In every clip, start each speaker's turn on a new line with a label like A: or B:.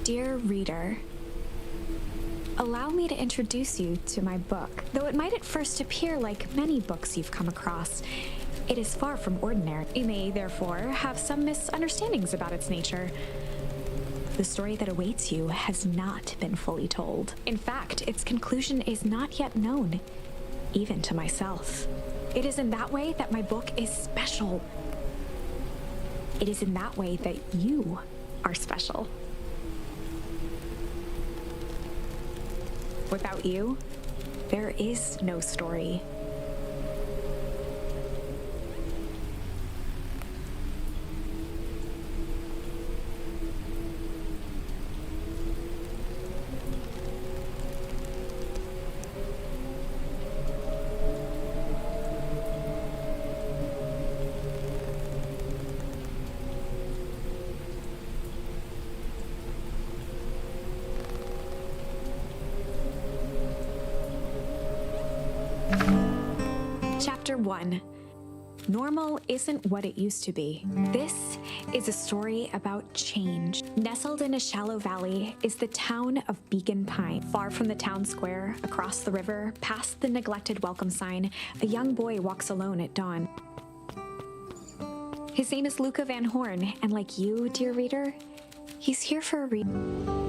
A: Dear reader, allow me to introduce you to my book. Though it might at first appear like many books you've come across, it is far from ordinary. You may, therefore, have some misunderstandings about its nature. The story that awaits you has not been fully told. In fact, its conclusion is not yet known, even to myself. It is in that way that my book is special. It is in that way that you are special. Without you, there is no story. Chapter 1. Normal isn't what it used to be. This is a story about change. Nestled in a shallow valley is the town of Beacon Pine. Far from the town square, across the river, past the neglected welcome sign, a young boy walks alone at dawn. His name is Luca Van Horn, and like you, dear reader, he's here for a reason.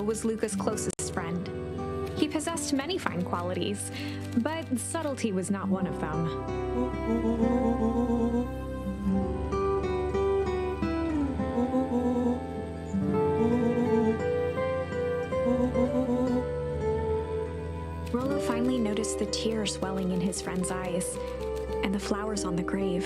A: Was Luca's closest friend. He possessed many fine qualities, but subtlety was not one of them. Rollo finally noticed the tears welling in his friend's eyes and the flowers on the grave.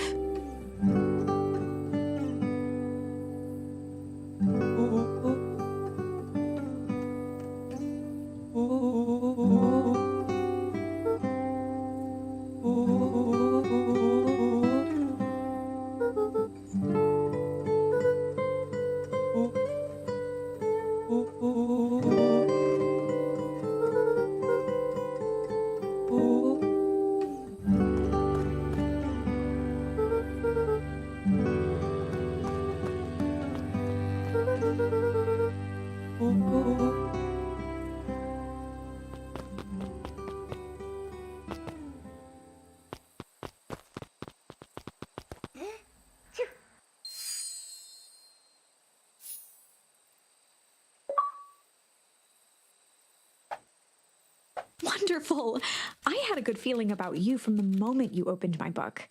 A: Wonderful! I had a good feeling about you from the moment you opened my book.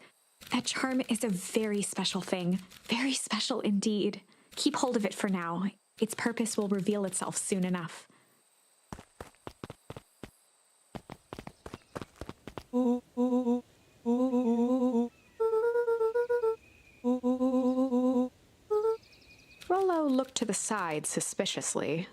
A: That charm is a very special thing. Very special indeed. Keep hold of it for now. Its purpose will reveal itself soon enough. Rollo looked to the side suspiciously.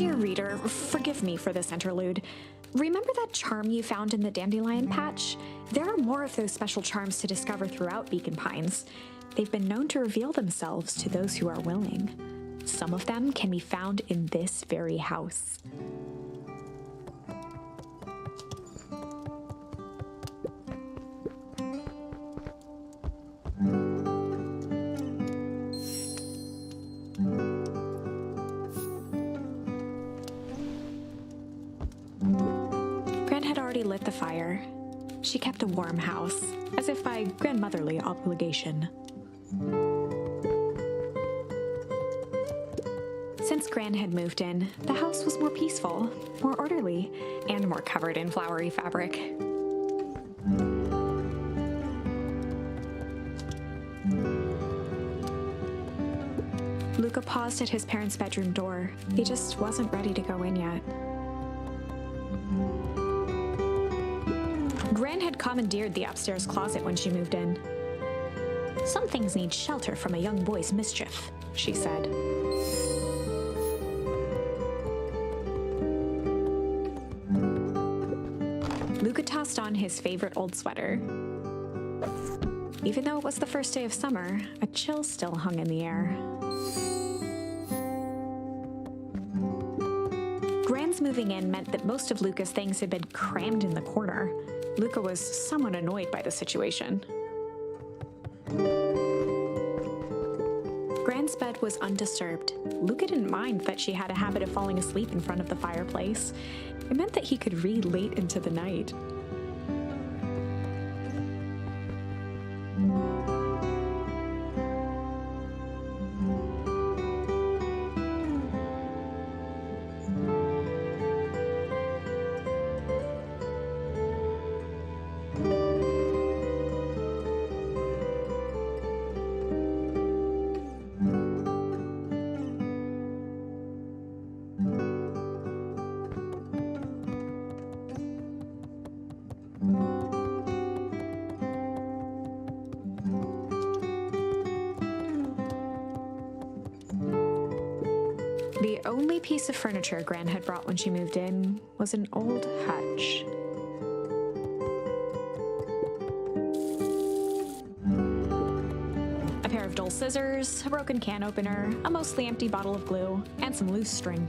A: Dear reader, forgive me for this interlude. Remember that charm you found in the dandelion patch? There are more of those special charms to discover throughout Beacon Pines. They've been known to reveal themselves to those who are willing. Some of them can be found in this very house. Gran had already lit the fire. She kept a warm house, as if by grandmotherly obligation. Since Gran had moved in, the house was more peaceful, more orderly, and more covered in flowery fabric. Luca paused at his parents' bedroom door. He just wasn't ready to go in yet. Gran had commandeered the upstairs closet when she moved in. "Some things need shelter from a young boy's mischief," she said. Luca tossed on his favorite old sweater. Even though it was the first day of summer, a chill still hung in the air. Gran's moving in meant that most of Luca's things had been crammed in the corner. Luca was somewhat annoyed by the situation. Gran's bed was undisturbed. Luca didn't mind that she had a habit of falling asleep in front of the fireplace. It meant that he could read late into the night. The only piece of furniture Gran had brought when she moved in was an old hutch. A pair of dull scissors, a broken can opener, a mostly empty bottle of glue, and some loose string.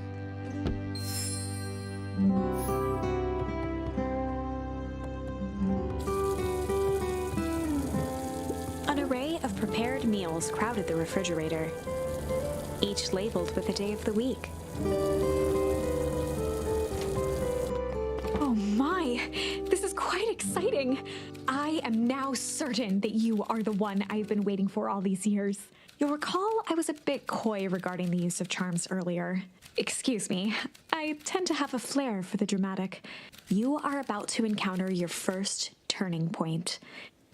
A: An array of prepared meals crowded the refrigerator, each labeled with the day of the week. Oh my, this is quite exciting. I am now certain that you are the one I've been waiting for all these years. You'll recall I was a bit coy regarding the use of charms earlier. Excuse me, I tend to have a flair for the dramatic. You are about to encounter your first turning point.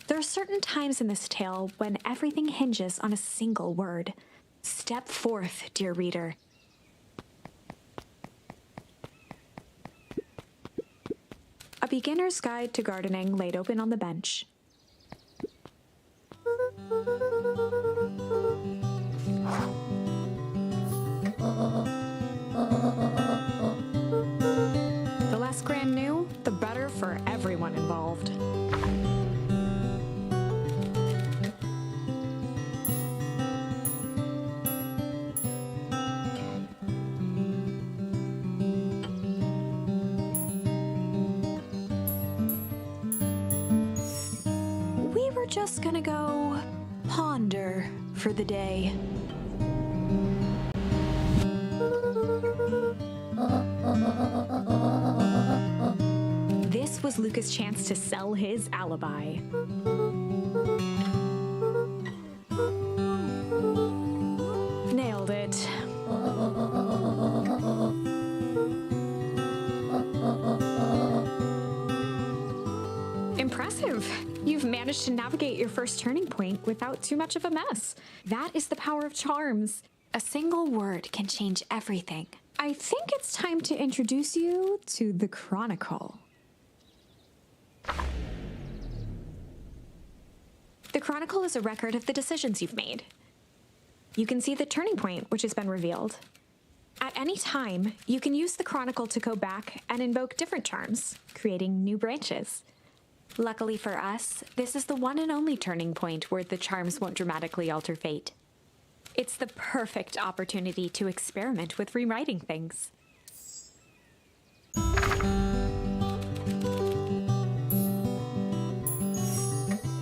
A: There are certain times in this tale when everything hinges on a single word. Step forth, dear reader. A beginner's guide to gardening laid open on the bench. The less Gran knew, the better for everyone involved. Just gonna go ponder for the day. This was Luca's chance to sell his alibi. Nailed it. Impressive. You've managed to navigate your first turning point without too much of a mess. That is the power of charms. A single word can change everything. I think it's time to introduce you to the Chronicle. The Chronicle is a record of the decisions you've made. You can see the turning point which has been revealed. At any time, you can use the Chronicle to go back and invoke different charms, creating new branches. Luckily for us, this is the one and only turning point where the charms won't dramatically alter fate. It's the perfect opportunity to experiment with rewriting things.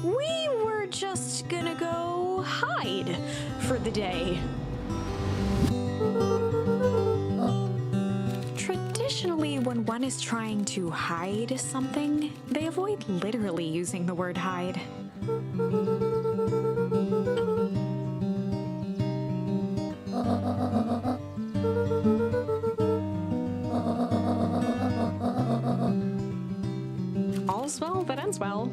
A: We were just gonna go hide for the day. Traditionally, when one is trying to hide something, they avoid literally using the word hide. All's well that ends well.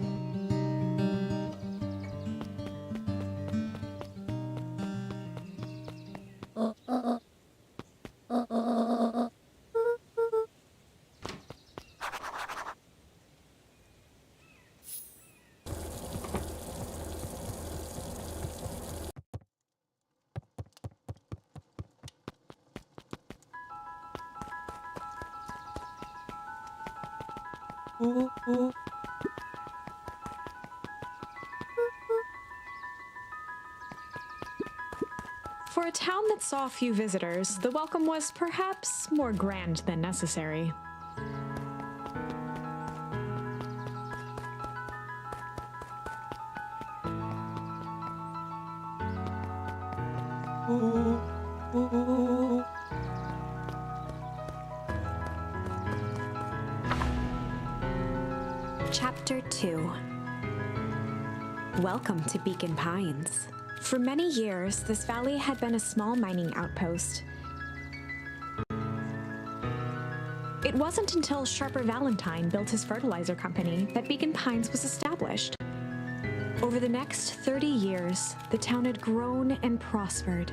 A: For a town that saw few visitors, the welcome was perhaps more grand than necessary. Chapter 2. Welcome to Beacon Pines. For many years, this valley had been a small mining outpost. It wasn't until Sharper Valentine built his fertilizer company that Beacon Pines was established. Over the next 30 years, the town had grown and prospered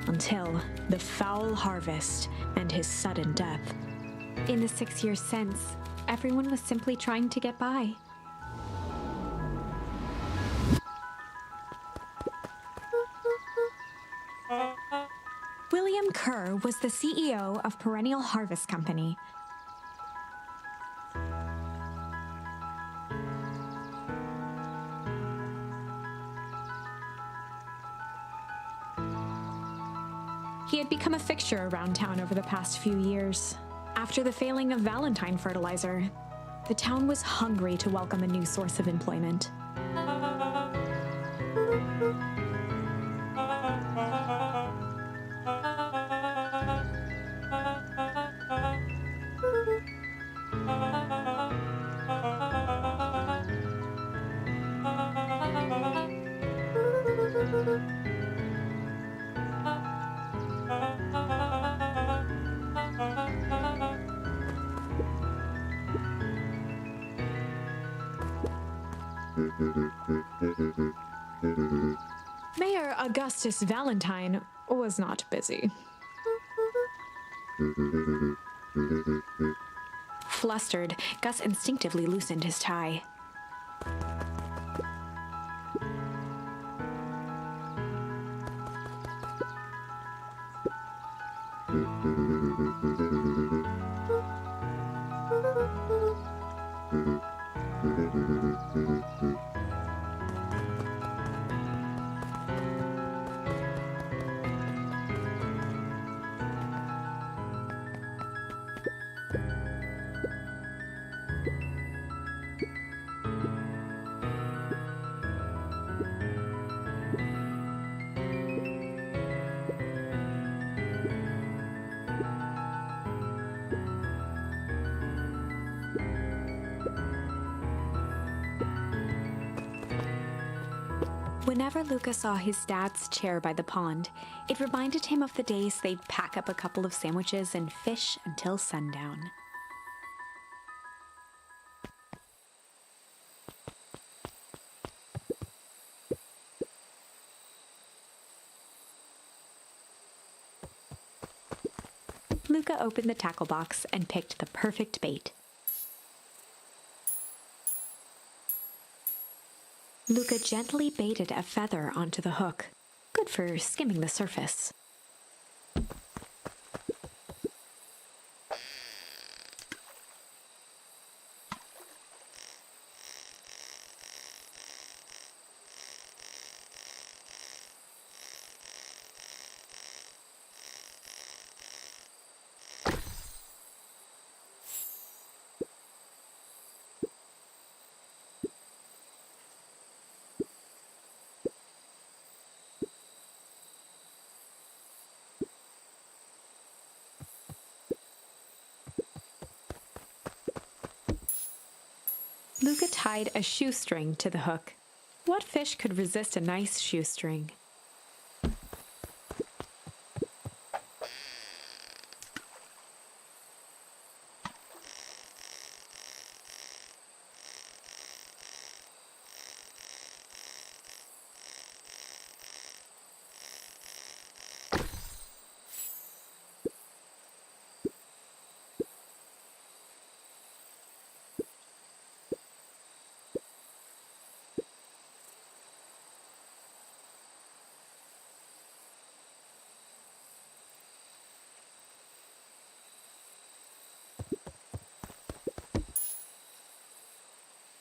A: until the foul harvest and his sudden death. In the 6 years since, everyone was simply trying to get by. William Kerr was the CEO of Perennial Harvest Company. He had become a fixture around town over the past few years. After the failing of Valentine fertilizer, the town was hungry to welcome a new source of employment. Mayor Augustus Valentine was not busy. Flustered, Gus instinctively loosened his tie. Whenever Luca saw his dad's chair by the pond, it reminded him of the days they'd pack up a couple of sandwiches and fish until sundown. Luca opened the tackle box and picked the perfect bait. Luca gently baited a feather onto the hook, good for skimming the surface.
B: Luca tied a shoestring to the hook. What fish could resist a nice shoestring?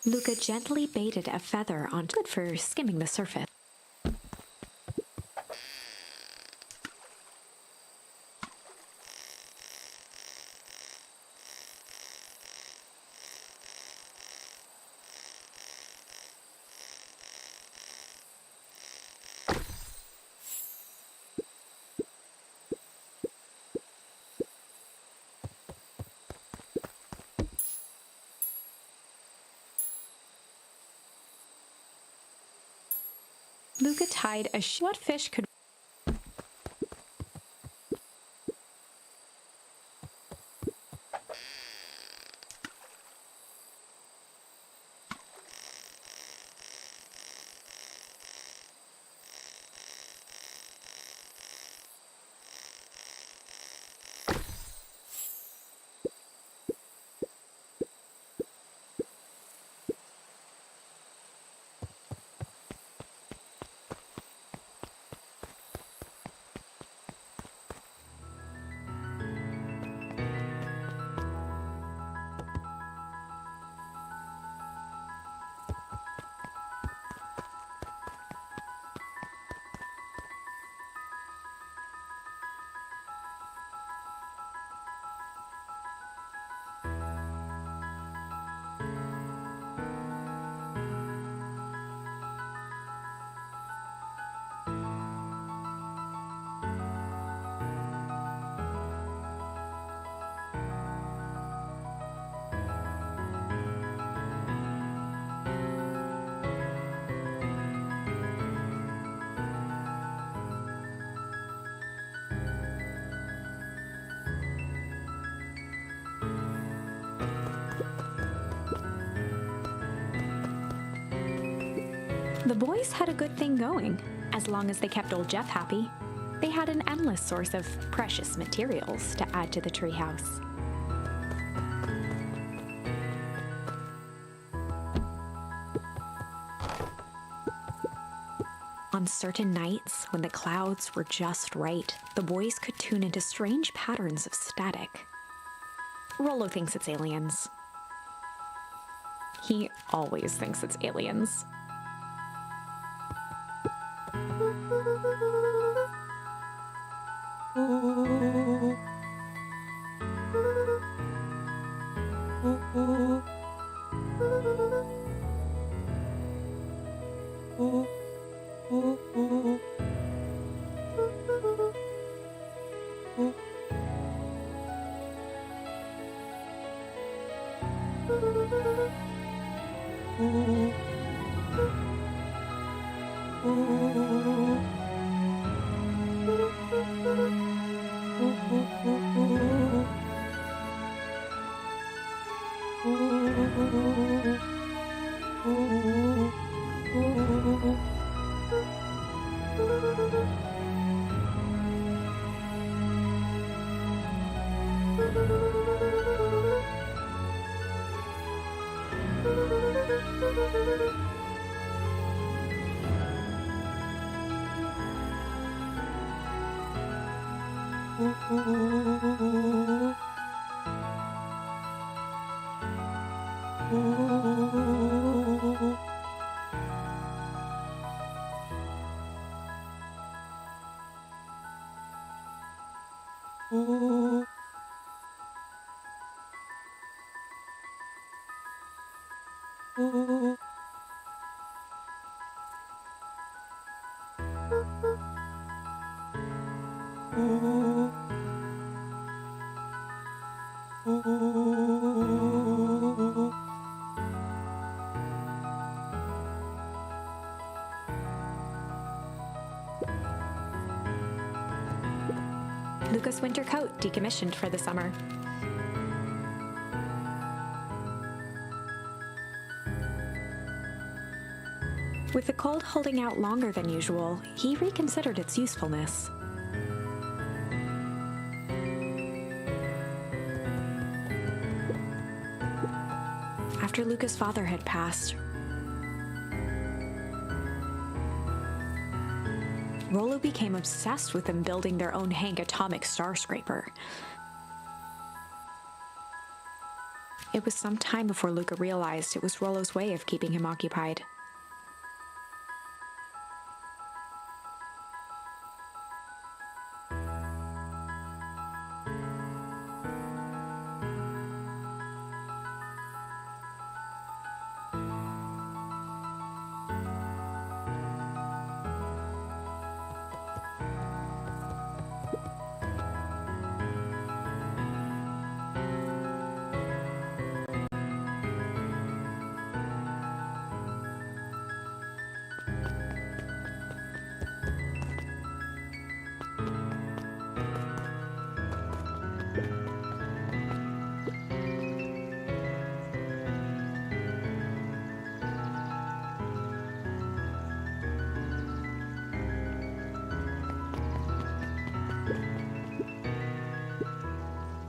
A: Luca gently baited a feather onto it for skimming the surface.
B: Luca tied a what fish could The boys had a good thing going, as long as they kept old Jeff happy. They had an endless source of precious materials to add to the treehouse. On certain nights, when the clouds were just right, the boys could tune into strange patterns of static. Rollo thinks it's aliens. He always thinks it's aliens. Luca's winter coat decommissioned for the summer. With the cold holding out longer than usual, he reconsidered its usefulness. After Luca's father had passed, Rollo became obsessed with them building their own Hank atomic star scraper. It was some time before Luca realized it was Rollo's way of keeping him occupied.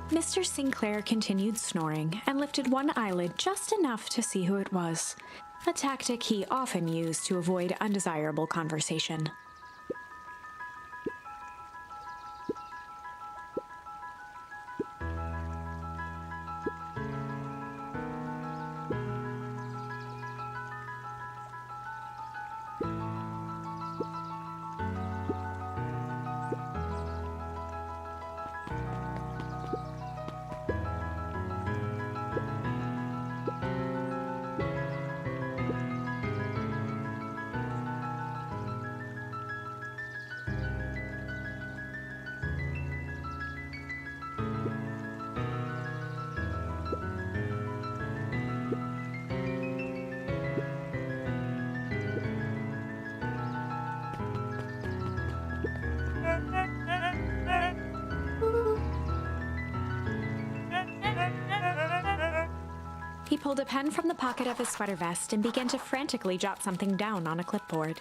B: Mr. Sinclair continued snoring and lifted one eyelid just enough to see who it was, a tactic he often used to avoid undesirable conversation. He pulled a pen from the pocket of his sweater vest and began to frantically jot something down on a clipboard.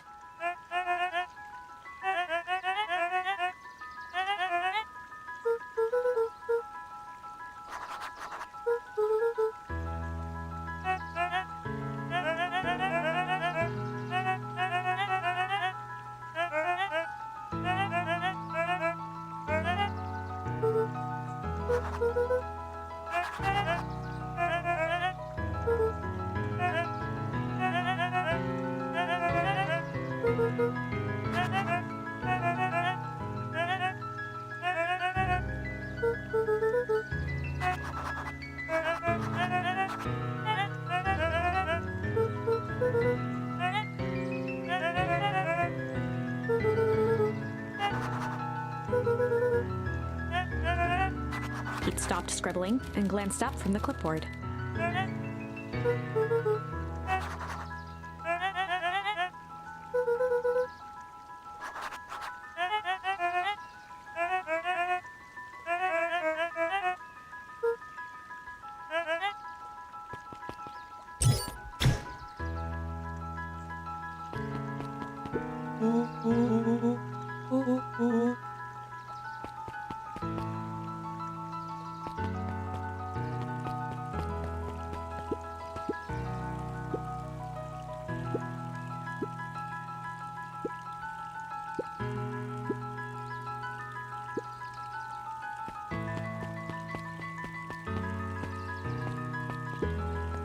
B: Pete stopped scribbling and glanced up from the clipboard.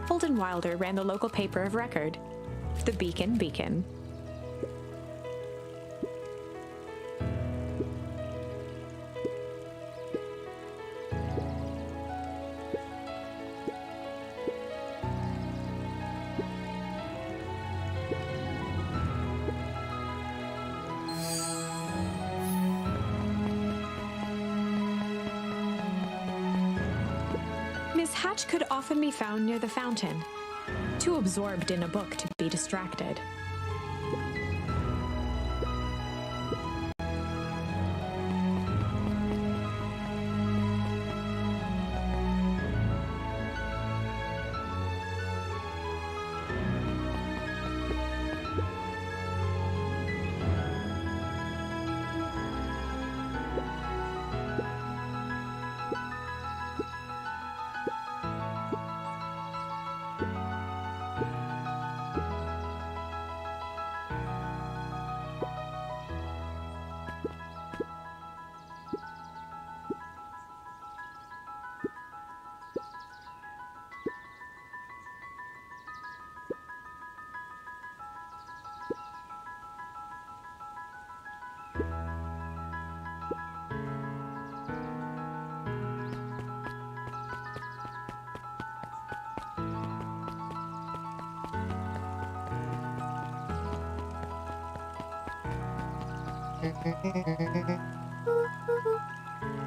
B: Holden Wilder ran the local paper of record, the Beacon. Miss Hatch could often be found near the fountain, too absorbed in a book to be distracted.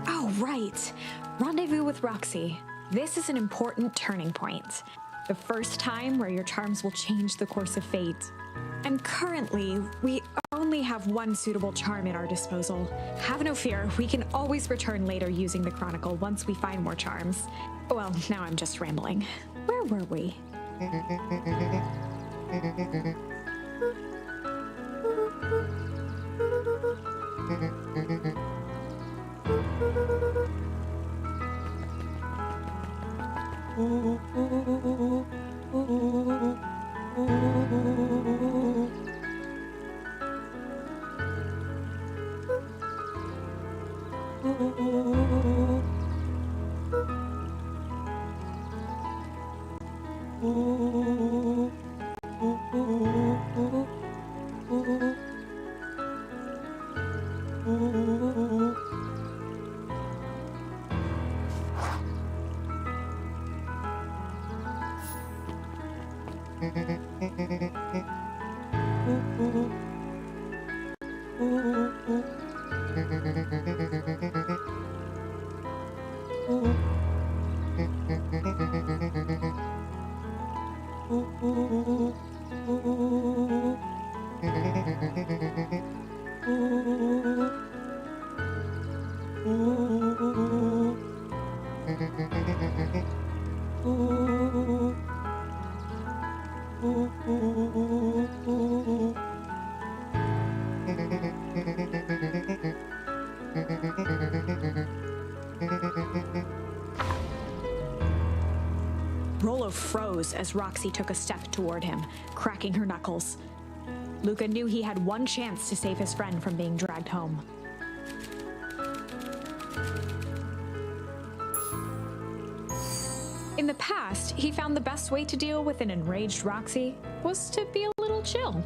B: Oh, right. Rendezvous with Roxy. This is an important turning point. The first time where your charms will change the course of fate. And currently, we only have one suitable charm at our disposal. Have no fear, we can always return later using the Chronicle once we find more charms. Well, now I'm just rambling. Where were we? Rollo froze as Roxy took a step toward him, cracking her knuckles. Luca knew he had one chance to save his friend from being dragged home. In the past, he found the best way to deal with an enraged Roxy was to be a little chill.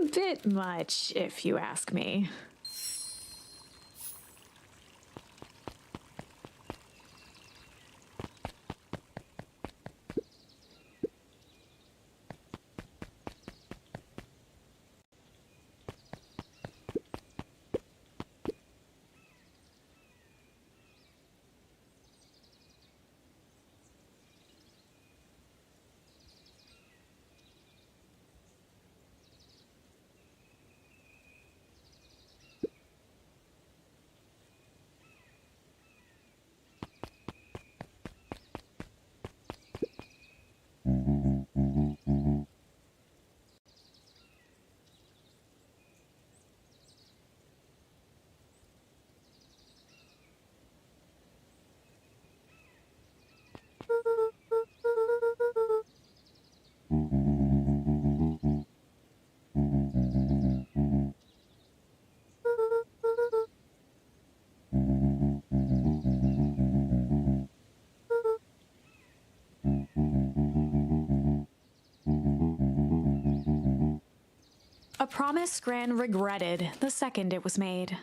B: A bit much, if you ask me. A promise Gran regretted the second it was made.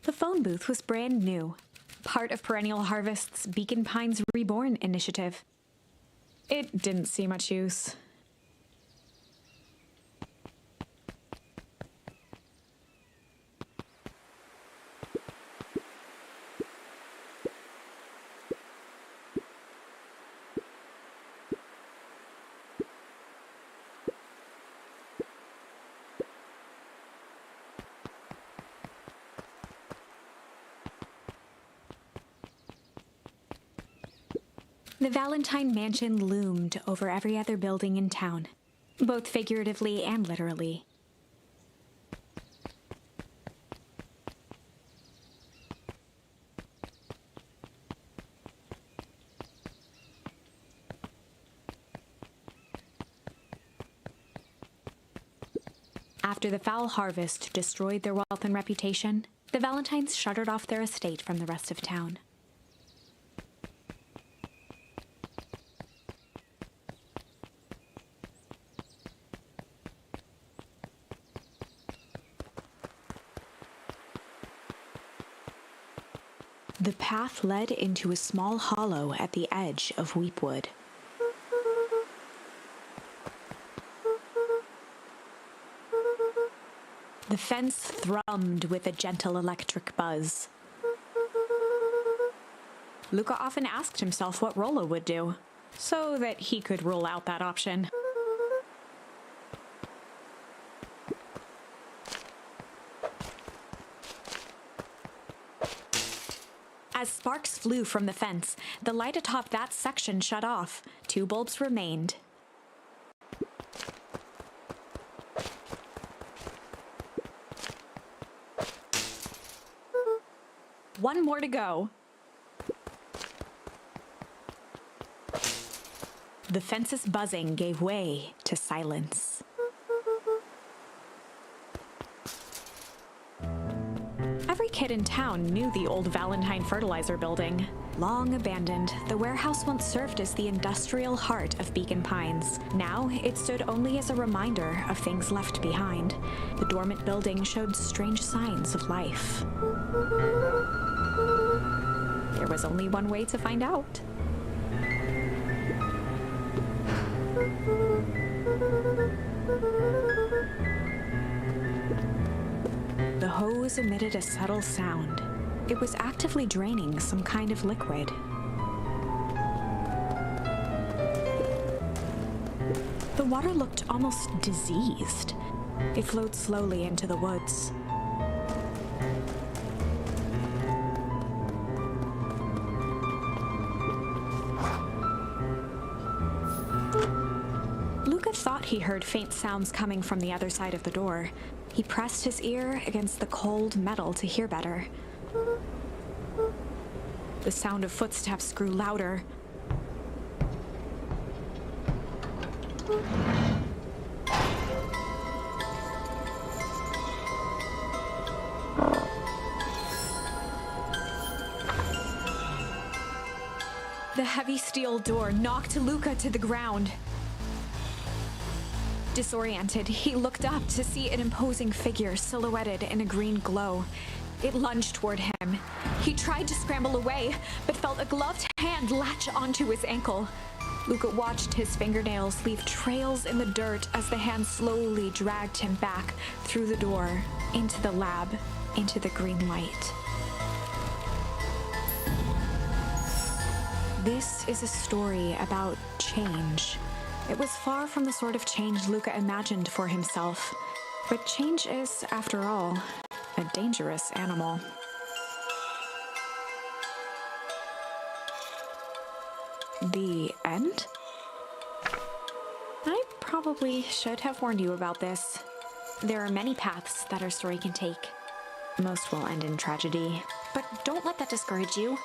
B: The phone booth was brand new, part of Perennial Harvest's Beacon Pines Reborn initiative. It didn't see much use. The Valentine Mansion loomed over every other building in town, both figuratively and literally. After the foul harvest destroyed their wealth and reputation, the Valentines shuttered off their estate from the rest of town. The path led into a small hollow at the edge of Weepwood. The fence thrummed with a gentle electric buzz. Luca often asked himself what Rollo would do, so that he could rule out that option. As sparks flew from the fence, the light atop that section shut off. 2 bulbs remained. One more to go. The fence's buzzing gave way to silence. Every kid in town knew the old Valentine fertilizer building. Long abandoned, the warehouse once served as the industrial heart of Beacon Pines. Now, it stood only as a reminder of things left behind. The dormant building showed strange signs of life. There was only one way to find out. The hose emitted a subtle sound. It was actively draining some kind of liquid. The water looked almost diseased. It flowed slowly into the woods. Luca thought he heard faint sounds coming from the other side of the door. He pressed his ear against the cold metal to hear better. The sound of footsteps grew louder. The heavy steel door knocked Luca to the ground. Disoriented, he looked up to see an imposing figure silhouetted in a green glow. It lunged toward him. He tried to scramble away, but felt a gloved hand latch onto his ankle. Luca watched his fingernails leave trails in the dirt as the hand slowly dragged him back through the door, into the lab, into the green light. This is a story about change. It was far from the sort of change Luca imagined for himself. But change is, after all, a dangerous animal. The end? I probably should have warned you about this. There are many paths that our story can take. Most will end in tragedy, but don't let that discourage you.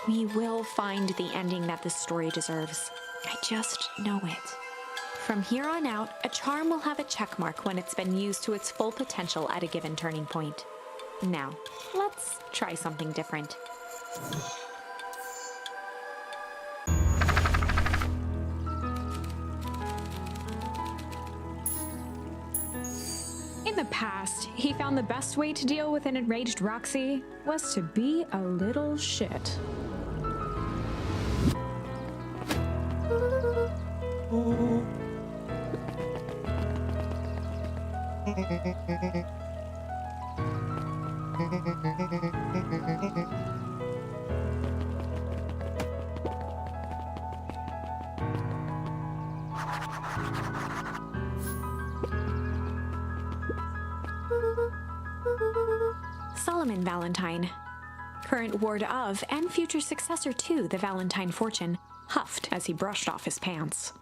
B: We will find the ending that this story deserves. I just know it. From here on out, a charm will have a check mark when it's been used to its full potential at a given turning point. Now, let's try something different. In the past, he found the best way to deal with an enraged Roxy was to be a little shit. Solomon Valentine, current ward of and future successor to the Valentine fortune, huffed as he brushed off his pants.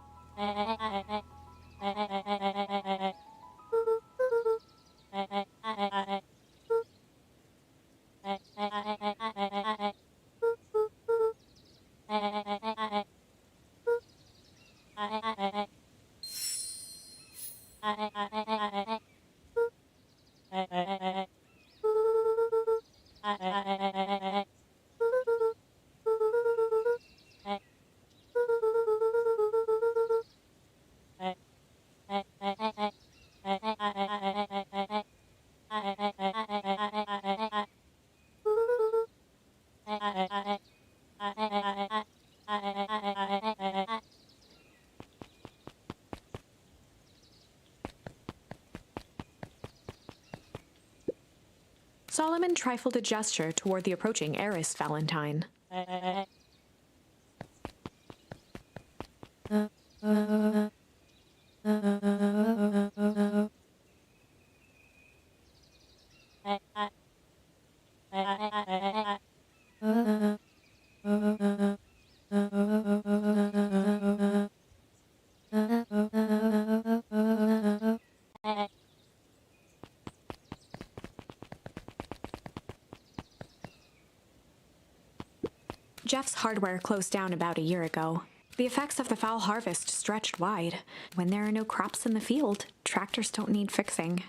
B: Solomon trifled a gesture toward the approaching heiress Valentine. Jeff's hardware closed down about a year ago. The effects of the foul harvest stretched wide. When there are no crops in the field, tractors don't need fixing.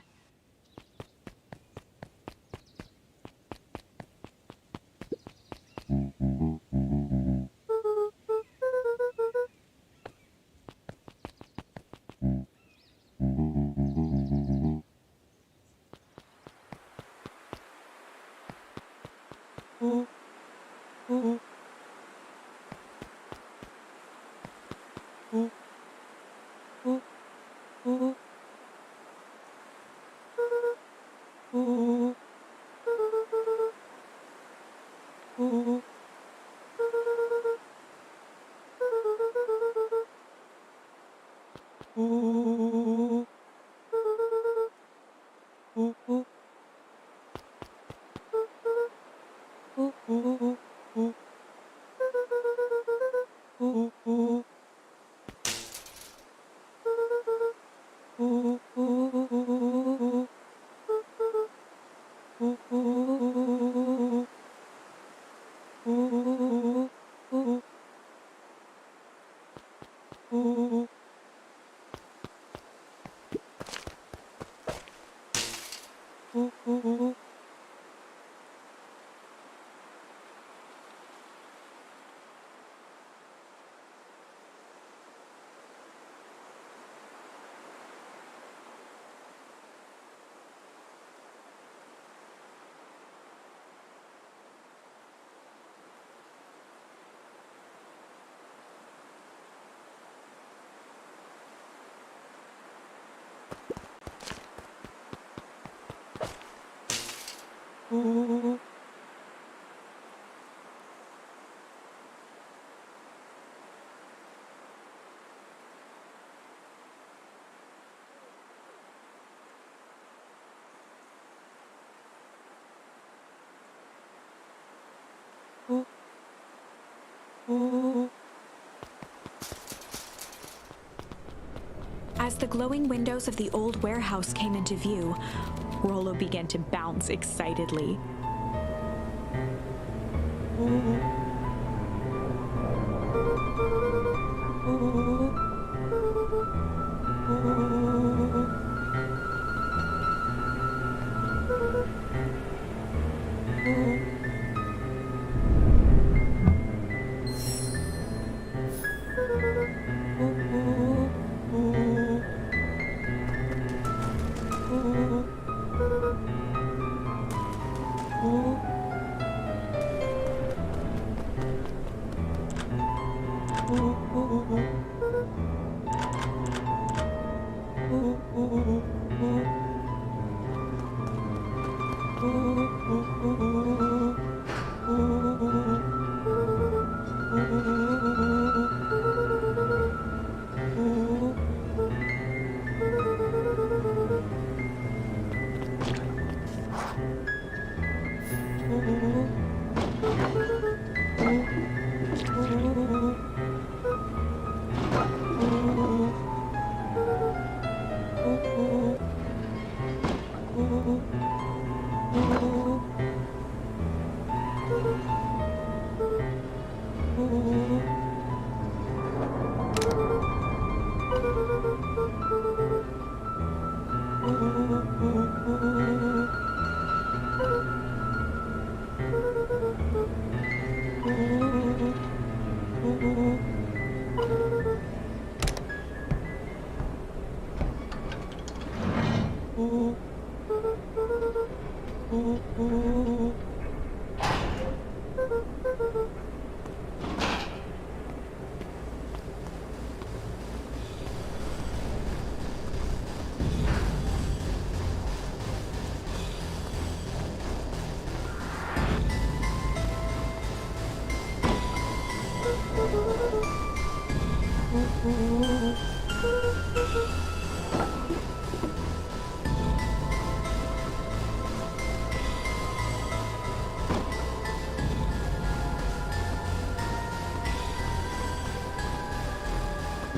B: As the glowing windows of the old warehouse came into view, Rollo began to bounce excitedly.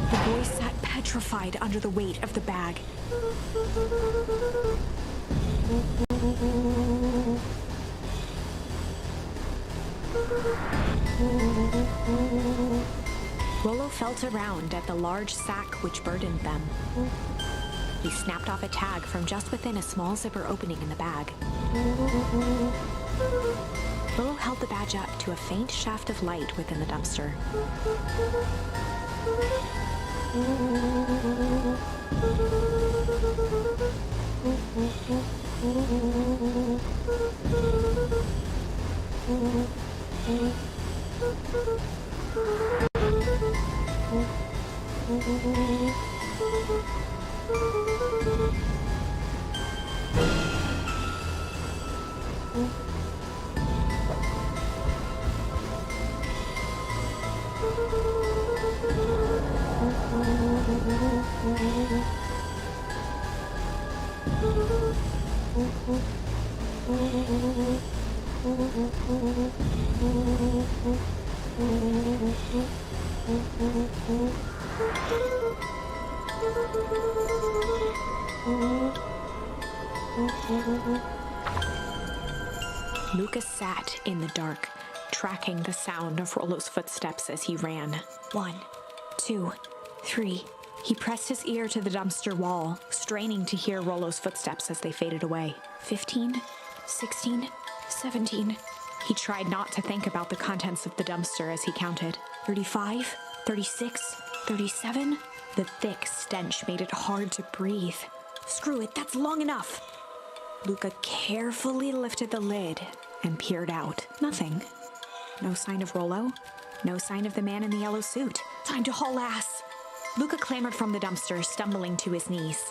B: The boy sat petrified under the weight of the bag. Rollo felt around at the large sack which burdened them. He snapped off a tag from just within a small zipper opening in the bag. Rollo held the badge up to a faint shaft of light within the dumpster. Lucas sat in the dark, tracking the sound of Rollo's footsteps as he ran. 1, 2, 3. He pressed his ear to the dumpster wall, straining to hear Rollo's footsteps as they faded away. 15, 16, 17. He tried not to think about the contents of the dumpster as he counted. 35, 36, 37. The thick stench made it hard to breathe. Screw it, that's long enough. Luca carefully lifted the lid and peered out. Nothing. No sign of Rollo. No sign of the man in the yellow suit. Time to haul ass. Luca clambered from the dumpster, stumbling to his knees.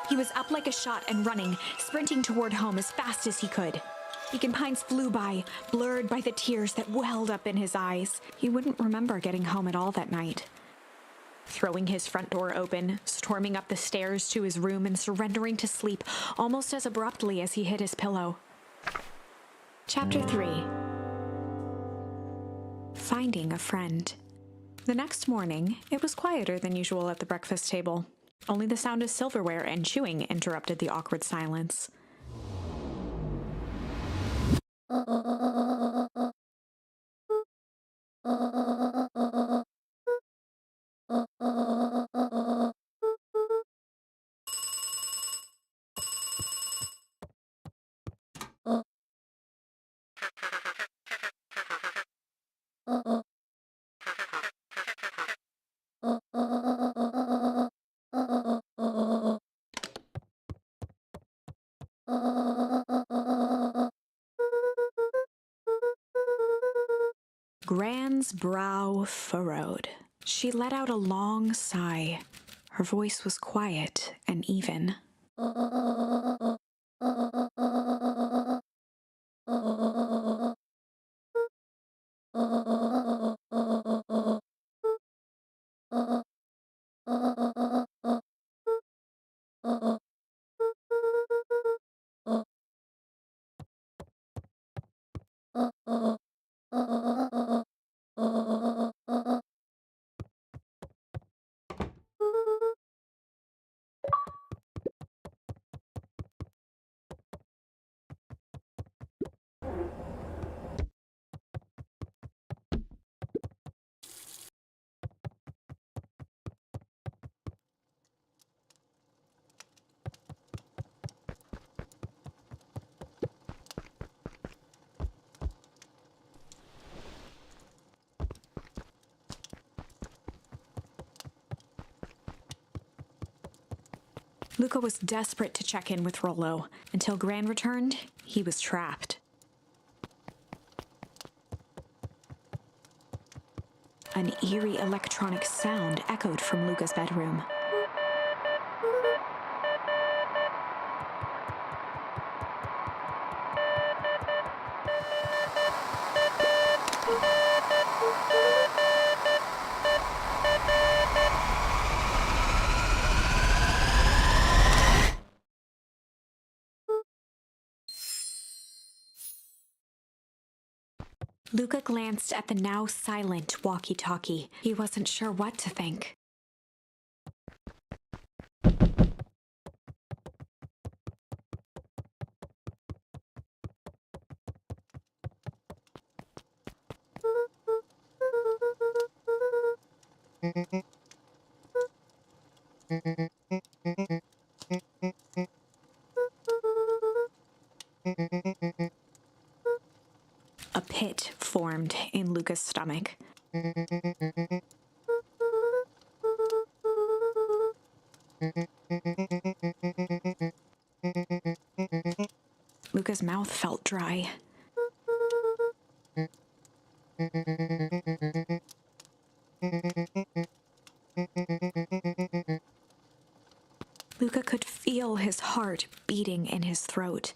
B: He was up like a shot and running, sprinting toward home as fast as he could. Beacon Pines flew by, blurred by the tears that welled up in his eyes. He wouldn't remember getting home at all that night. Throwing his front door open, storming up the stairs to his room and surrendering to sleep almost as abruptly as he hit his pillow. Chapter 3. Finding a friend. The next morning, it was quieter than usual at the breakfast table. Only the sound of silverware and chewing interrupted the awkward silence. Gran's brow furrowed. She let out a long sigh. Her voice was quiet and even. Luca was desperate to check in with Rollo. Until Gran returned, he was trapped. An eerie electronic sound echoed from Luca's bedroom. Luca glanced at the now silent walkie-talkie. He wasn't sure what to think. A pit formed in Luca's stomach. Luca's mouth felt dry. Luca could feel his heart beating in his throat.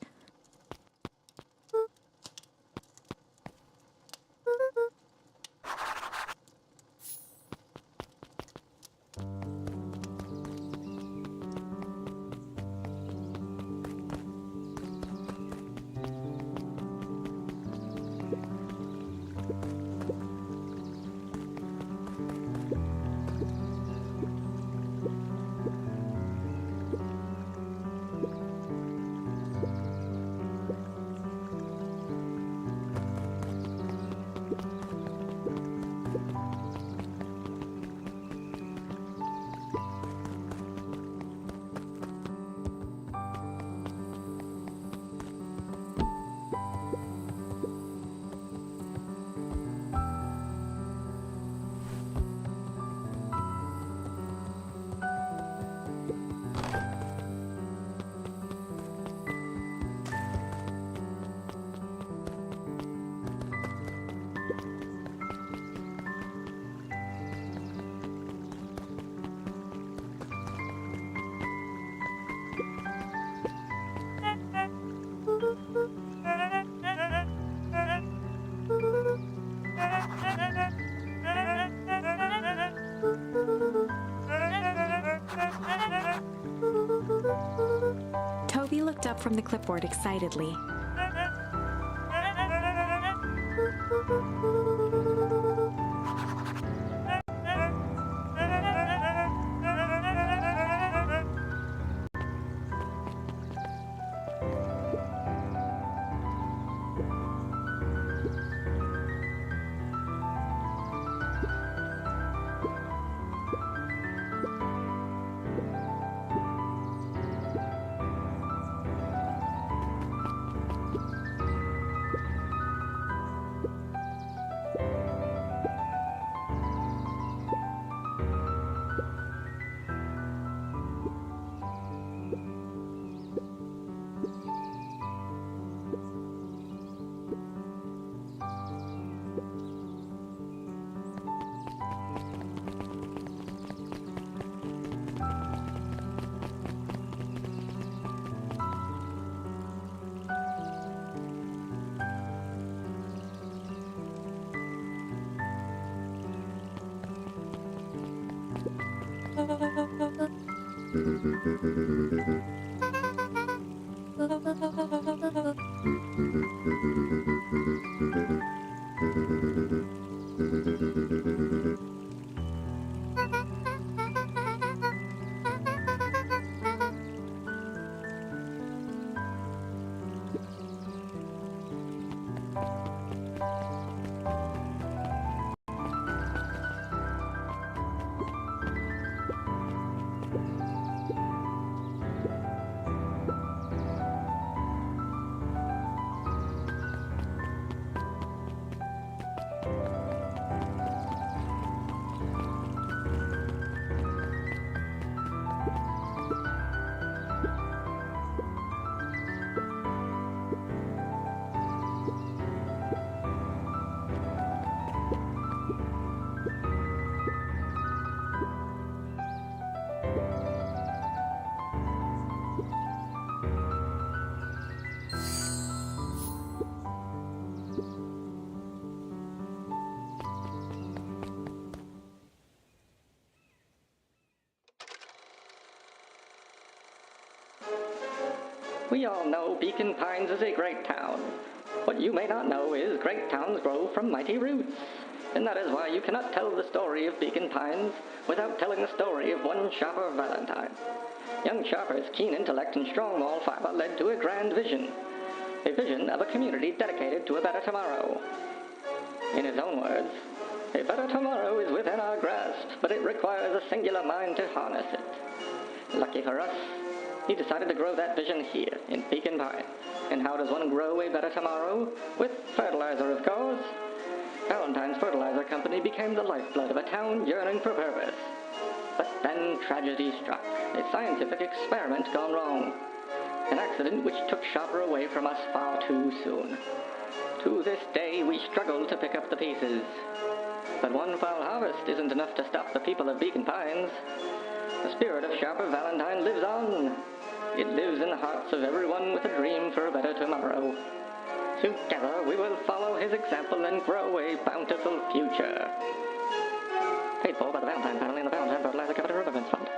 B: Toby looked up from the clipboard excitedly.
C: We all know Beacon Pines is a great town, What you may not know is great towns grow from mighty roots, and that is why you cannot tell the story of Beacon Pines without telling the story of one Sharper Valentine. Young Sharper's keen intellect and strong moral fiber led to a grand vision, a vision of a community dedicated to a better tomorrow. In his own words, a better tomorrow is within our grasp, but it requires a singular mind to harness it. Lucky for us, he decided to grow that vision here in Beacon Pines. And how does one grow a better tomorrow? With fertilizer, of course. Valentine's Fertilizer Company became the lifeblood of a town yearning for purpose. But then tragedy struck, a scientific experiment gone wrong. An accident which took Sharper away from us far too soon. To this day, we struggle to pick up the pieces. But one foul harvest isn't enough to stop the people of Beacon Pines. The spirit of Sharper Valentine lives on. It lives in the hearts of everyone with a dream for a better tomorrow. Together, we will follow his example and grow a bountiful future. Paid for by the Valentine family and the Valentine Fertilizer Capital Improvements Fund.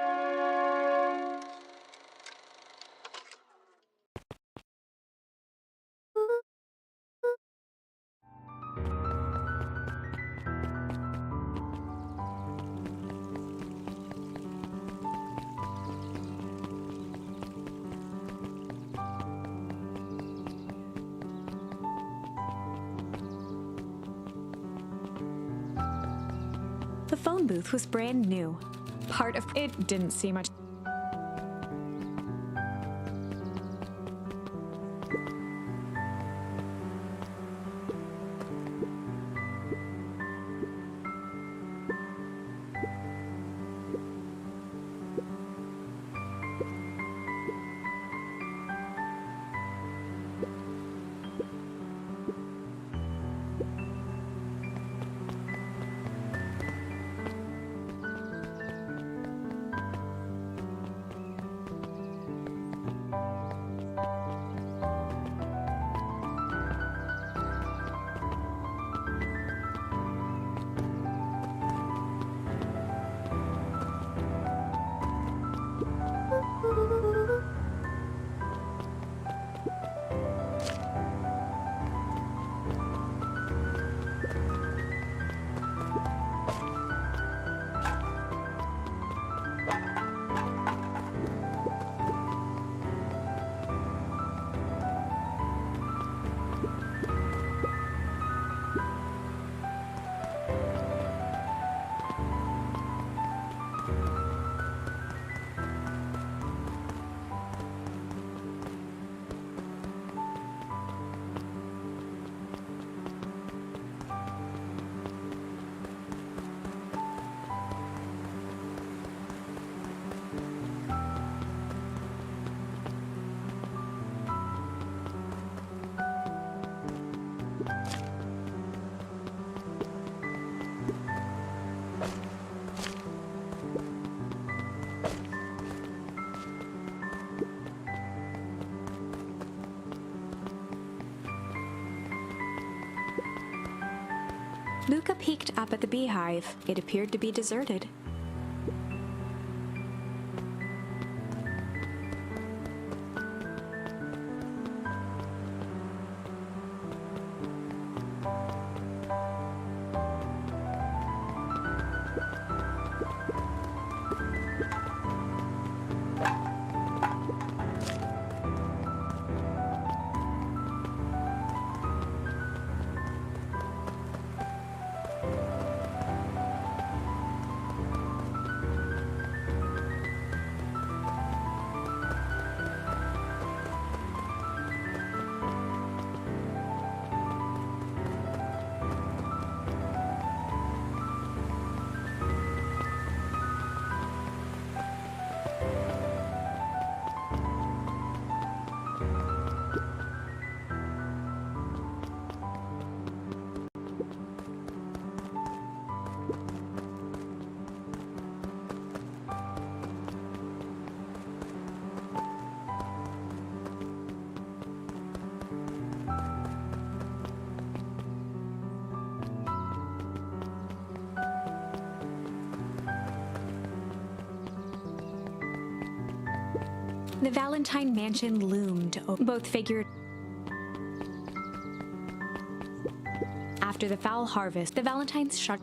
B: The phone booth was brand new. Part of it didn't see much. Luca peeked up at the beehive. It appeared to be deserted. The Valentine mansion loomed, both figured. After the foul harvest, the Valentines shut.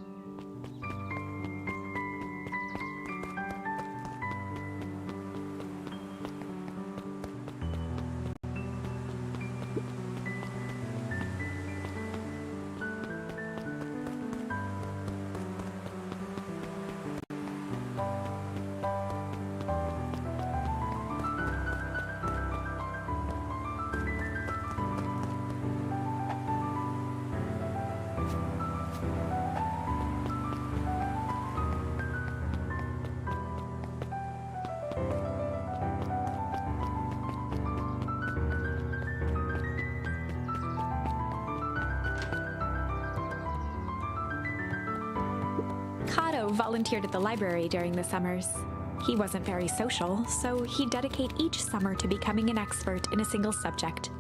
B: Kato volunteered at the library during the summers. He wasn't very social, so he'd dedicate each summer to becoming an expert in a single subject.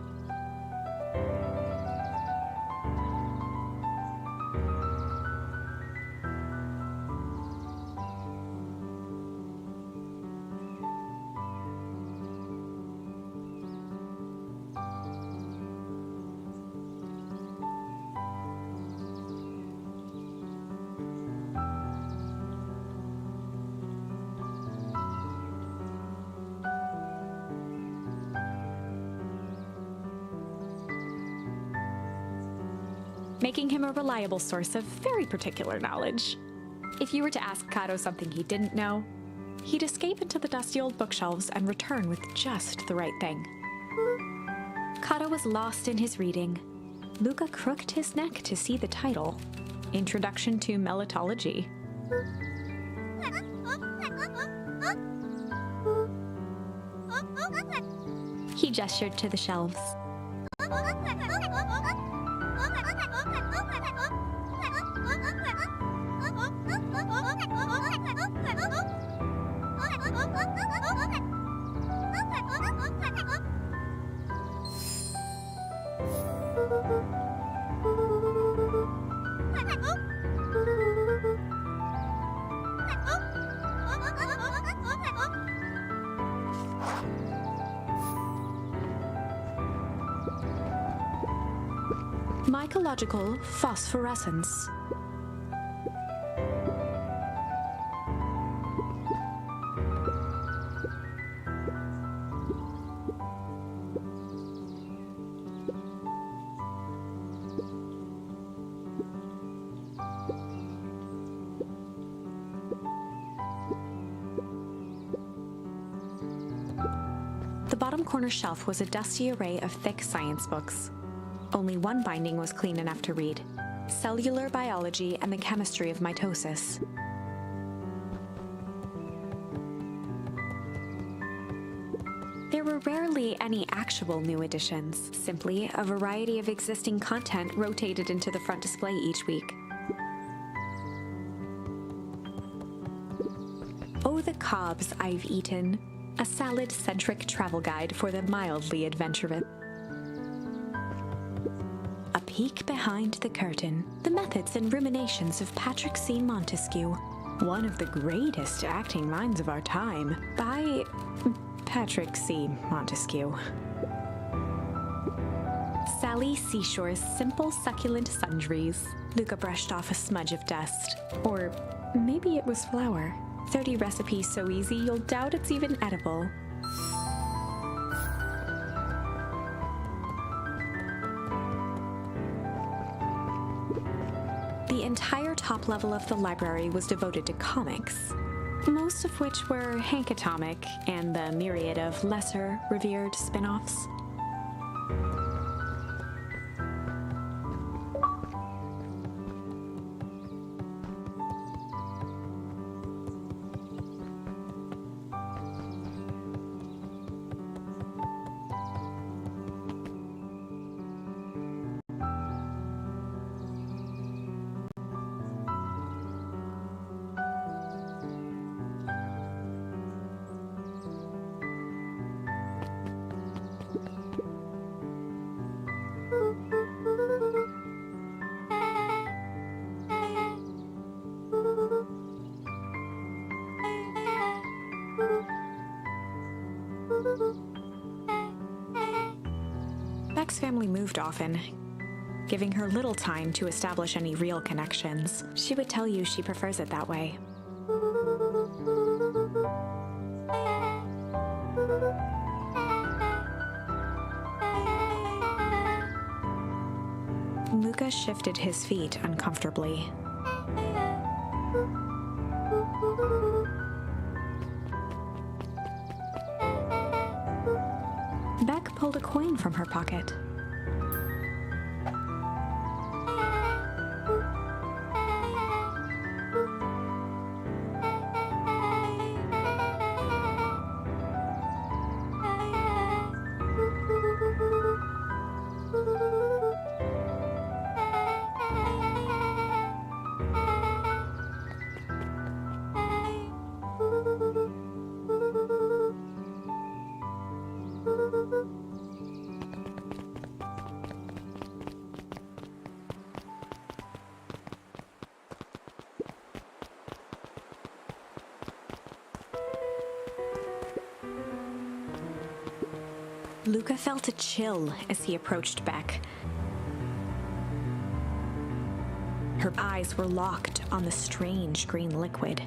B: Making him a reliable source of very particular knowledge. If you were to ask Kato something he didn't know, he'd escape into the dusty old bookshelves and return with just the right thing. Kato was lost in his reading. Luca crooked his neck to see the title, Introduction to Melitology. He gestured to the shelves. Mycological phosphorescence. The bottom corner shelf was a dusty array of thick science books. Only one binding was clean enough to read: Cellular Biology and the Chemistry of Mitosis. There were rarely any actual new additions, simply a variety of existing content rotated into the front display each week. Oh, the cobs I've eaten. A salad-centric travel guide for the mildly adventurous. A peek behind the curtain. The methods and ruminations of Patrick C. Montesquieu, one of the greatest acting minds of our time, by Patrick C. Montesquieu. Sally Seashore's Simple Succulent Sundries. Luca brushed off a smudge of dust. Or maybe it was flour. 30 recipes so easy you'll doubt it's even edible. The entire top level of the library was devoted to comics, most of which were Hank Atomic and the myriad of lesser revered spin-offs. Beck's family moved often. giving her little time to establish any real connections. She would tell you she prefers it that way. Luca shifted his feet uncomfortably. Beck pulled a coin from her pocket. Luca felt a chill as he approached Beck. Her eyes were locked on the strange green liquid.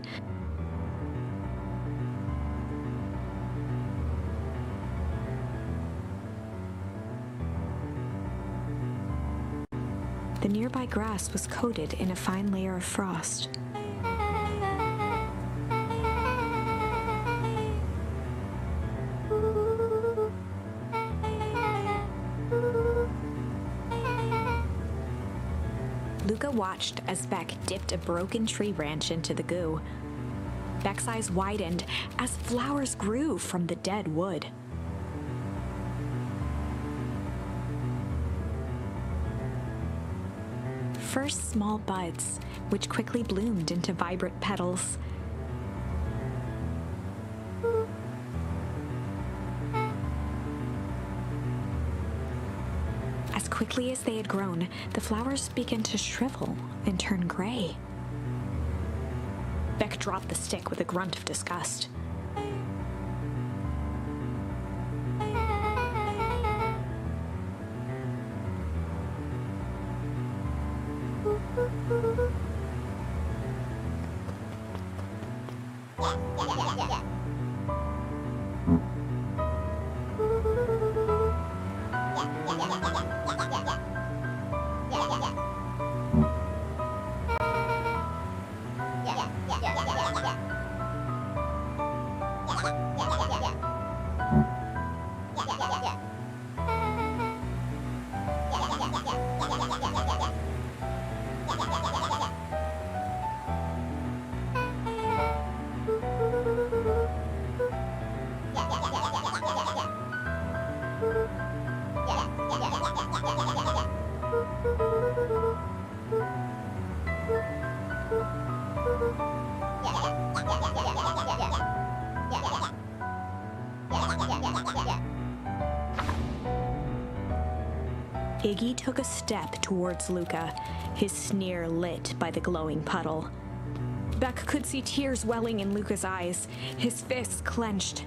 B: The nearby grass was coated in a fine layer of frost. Luca watched as Beck dipped a broken tree branch into the goo. Beck's eyes widened as flowers grew from the dead wood. First small buds, which quickly bloomed into vibrant petals. As quickly as they had grown, the flowers began to shrivel and turn gray. Beck dropped the stick with a grunt of disgust. Iggy took a step towards Luca, his sneer lit by the glowing puddle. Beck could see tears welling in Luca's eyes, his fists clenched.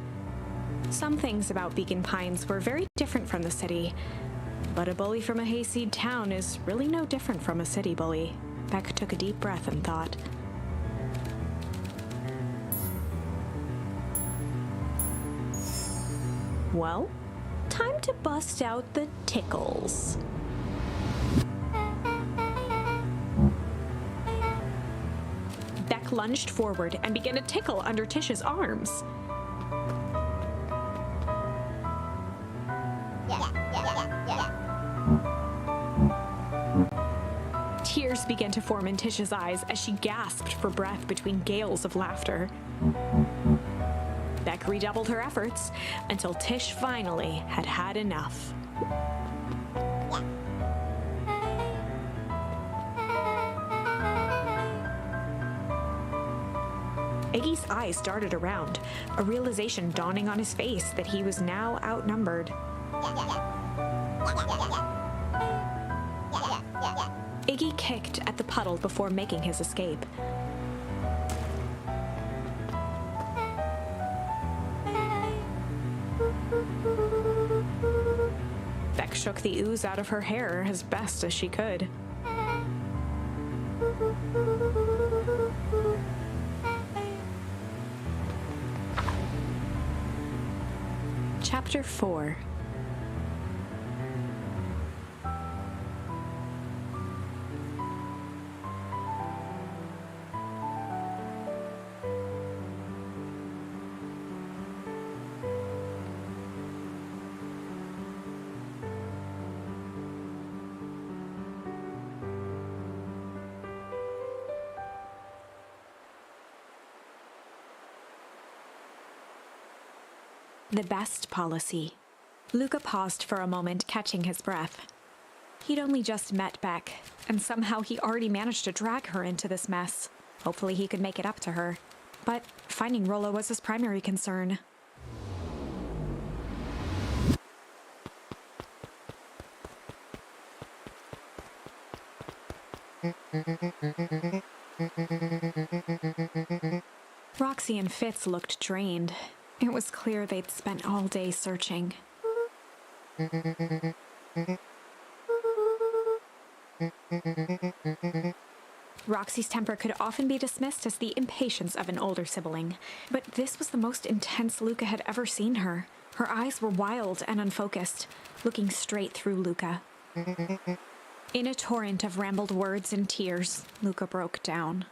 B: Some things about Beacon Pines were very different from the city, but a bully from a hayseed town is really no different from a city bully. Beck took a deep breath and thought. Well, time to bust out the tickles. Beck lunged forward and began to tickle under Tish's arms. Tears began to form in Tish's eyes as she gasped for breath between gales of laughter. Beck redoubled her efforts until Tish finally had had enough. Iggy's eyes darted around, a realization dawning on his face that he was now outnumbered. Iggy kicked at the puddle before making his escape. Beck shook the ooze out of her hair as best as she could. Chapter 4. The best policy. Luca paused for a moment, catching his breath. He'd only just met Beck, and somehow he already managed to drag her into this mess. Hopefully he could make it up to her. But finding Rollo was his primary concern. Roxy and Fitz looked drained. It was clear they'd spent all day searching. Roxy's temper could often be dismissed as the impatience of an older sibling, but this was the most intense Luca had ever seen her. Her eyes were wild and unfocused, looking straight through Luca. In a torrent of rambled words and tears, Luca broke down.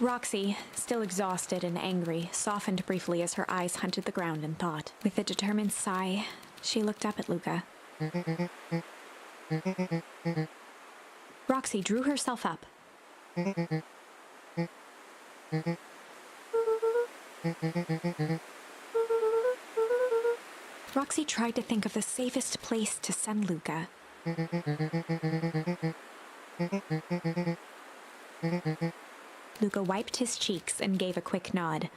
B: Roxy, still exhausted and angry, softened briefly as her eyes hunted the ground in thought. With a determined sigh, she looked up at Luca. Roxy drew herself up. Roxy tried to think of the safest place to send Luca. Luca wiped his cheeks and gave a quick nod.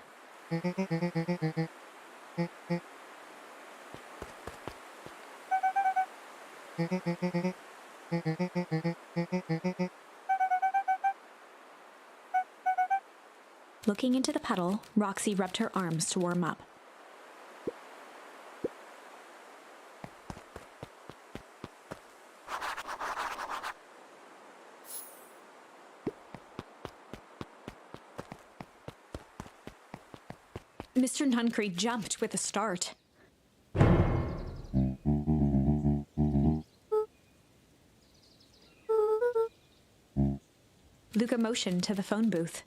B: Looking into the puddle, Roxy rubbed her arms to warm up. Mr. Nuncree jumped with a start. Luca motioned to the phone booth.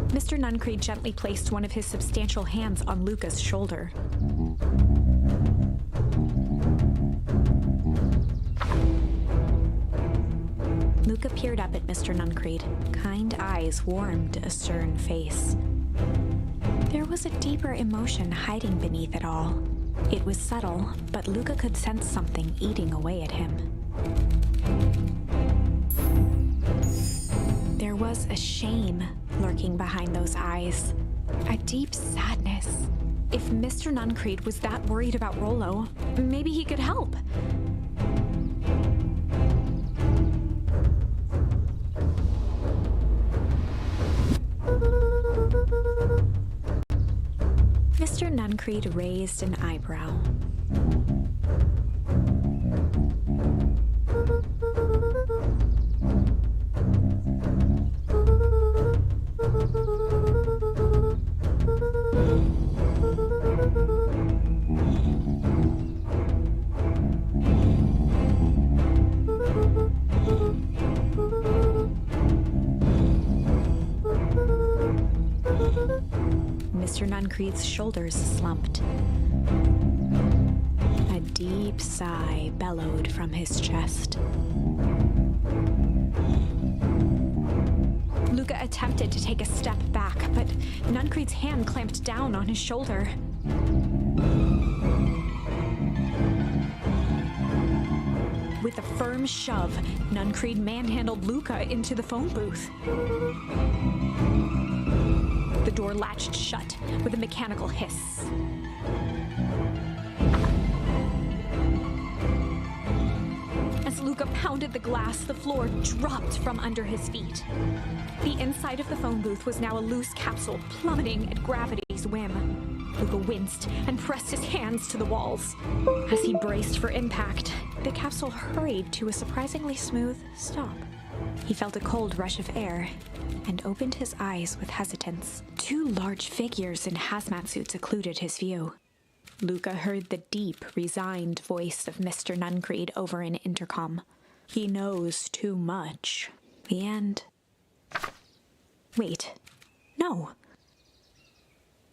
B: Mr. Nuncree gently placed one of his substantial hands on Luca's shoulder. Luca peered up at Mr. Nuncree. Kind eyes warmed a stern face. There was a deeper emotion hiding beneath it all. It was subtle, but Luca could sense something eating away at him. There was a shame lurking behind those eyes. A deep sadness. If Mr. Nuncree was that worried about Rollo, maybe he could help. Mr. Nuncree raised an eyebrow. Nuncrede's shoulders slumped. A deep sigh bellowed from his chest. Luca attempted to take a step back, but Nuncrede's hand clamped down on his shoulder. With a firm shove, Nuncrede manhandled Luca into the phone booth. The door latched shut with a mechanical hiss. As Luca pounded the glass, the floor dropped from under his feet. The inside of the phone booth was now a loose capsule plummeting at gravity's whim. Luca winced and pressed his hands to the walls. As he braced for impact, the capsule hurried to a surprisingly smooth stop. He felt a cold rush of air and opened his eyes with hesitance. Two large figures in hazmat suits occluded his view. Luca heard the deep, resigned voice of Mr. Nuncrede over an intercom. He knows too much. The end. Wait. No.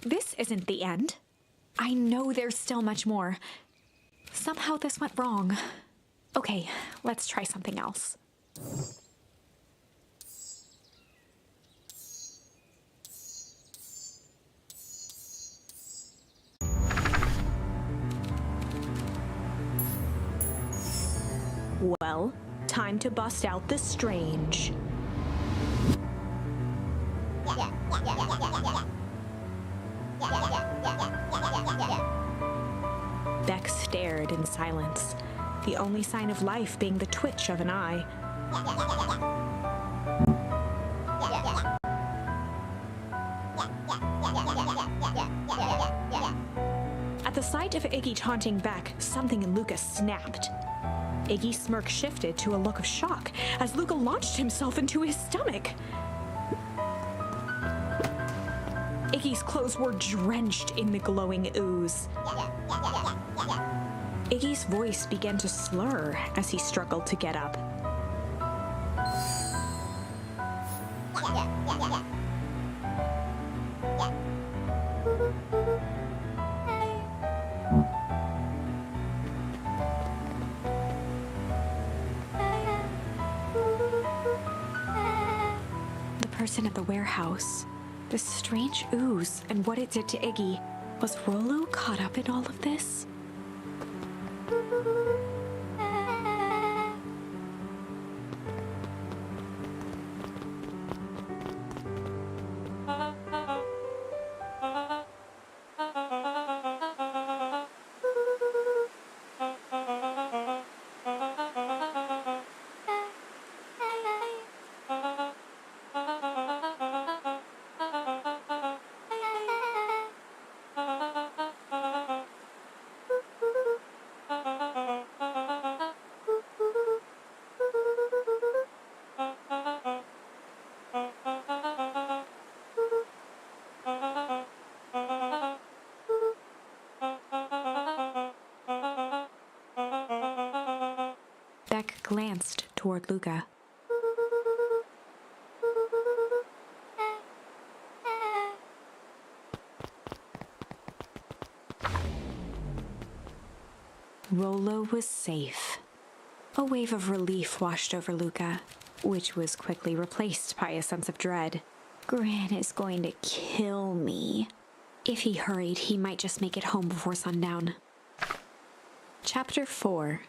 B: This isn't the end. I know there's still much more. Somehow this went wrong. Okay, let's try something else. Well, time to bust out the strange. Beck stared in silence, the only sign of life being the twitch of an eye. At the sight of Iggy taunting Beck, something in Luca snapped. Iggy's smirk shifted to a look of shock as Luca launched himself into his stomach. Iggy's clothes were drenched in the glowing ooze. Iggy's voice began to slur as he struggled to get up. The person at the warehouse, the strange ooze and what it did to Iggy. Was Rollo caught up in all of this? Beck glanced toward Luca. Rollo was safe. A wave of relief washed over Luca, which was quickly replaced by a sense of dread. Gran is going to kill me. If he hurried, he might just make it home before sundown. Chapter 4.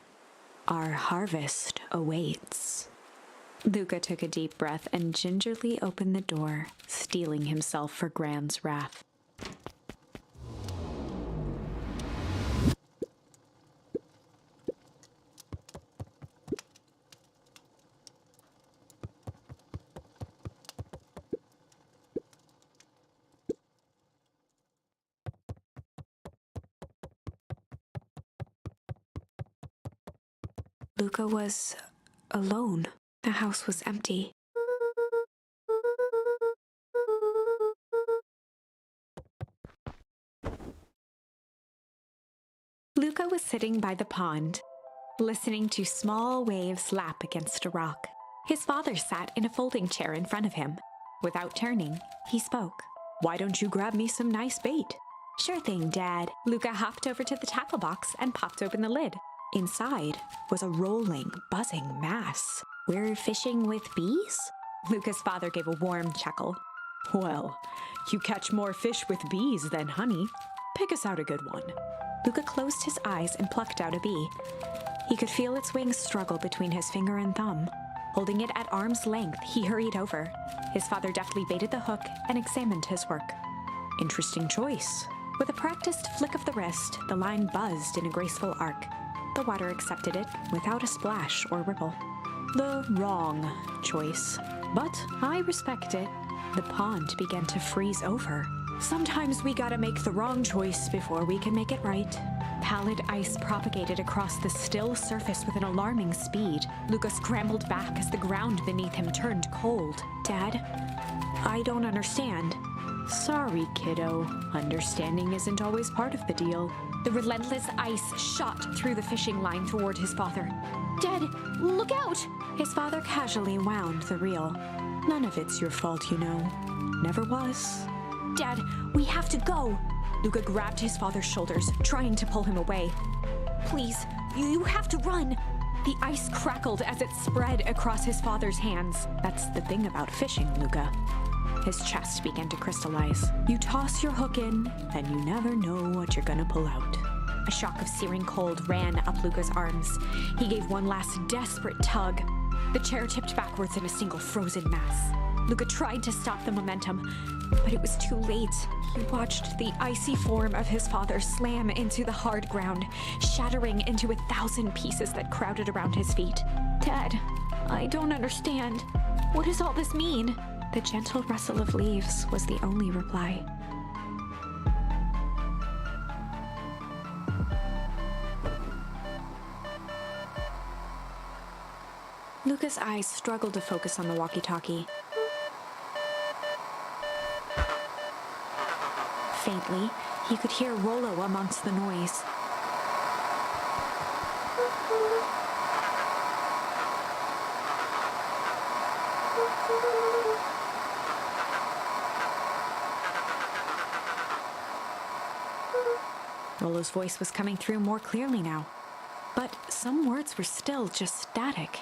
B: Our harvest awaits. Luca took a deep breath and gingerly opened the door, steeling himself for Gran's wrath. Luca was alone. The house was empty. Luca was sitting by the pond, listening to small waves lap against a rock. His father sat in a folding chair in front of him. Without turning, he spoke. "Why don't you grab me some nice bait?" Sure thing, Dad. Luca hopped over to the tackle box and popped open the lid. Inside was a rolling, buzzing mass.
A: We're fishing with bees?
B: Luca's father gave a warm chuckle. Well, you catch more fish with bees than honey. Pick us out a good one. Luca closed his eyes and plucked out a bee. He could feel its wings struggle between his finger and thumb. Holding it at arm's length, he hurried over. His father deftly baited the hook and examined his work. Interesting choice. With a practiced flick of the wrist, the line buzzed in a graceful arc. The water accepted it without a splash or ripple. The wrong choice. But I respect it. The pond began to freeze over. Sometimes we gotta make the wrong choice before we can make it right. Pallid ice propagated across the still surface with an alarming speed. Luca scrambled back as the ground beneath him turned cold. Dad, I don't understand. Sorry, kiddo. Understanding isn't always part of the deal. The relentless ice shot through the fishing line toward his father. Dad, look out! His father casually wound the reel. None of it's your fault, you know. Never was. Dad, we have to go! Luca grabbed his father's shoulders, trying to pull him away. Please, you have to run! The ice crackled as it spread across his father's hands. That's the thing about fishing, Luca. His chest began to crystallize. You toss your hook in, and you never know what you're gonna pull out. A shock of searing cold ran up Luca's arms. He gave one last desperate tug. The chair tipped backwards in a single frozen mass. Luca tried to stop the momentum, but it was too late. He watched the icy form of his father slam into the hard ground, shattering into 1,000 pieces that crowded around his feet. Dad, I don't understand. What does all this mean? The gentle rustle of leaves was the only reply. Luca's eyes struggled to focus on the walkie-talkie. Faintly, he could hear Rollo amongst the noise. Rollo's voice was coming through more clearly now, but some words were still just static.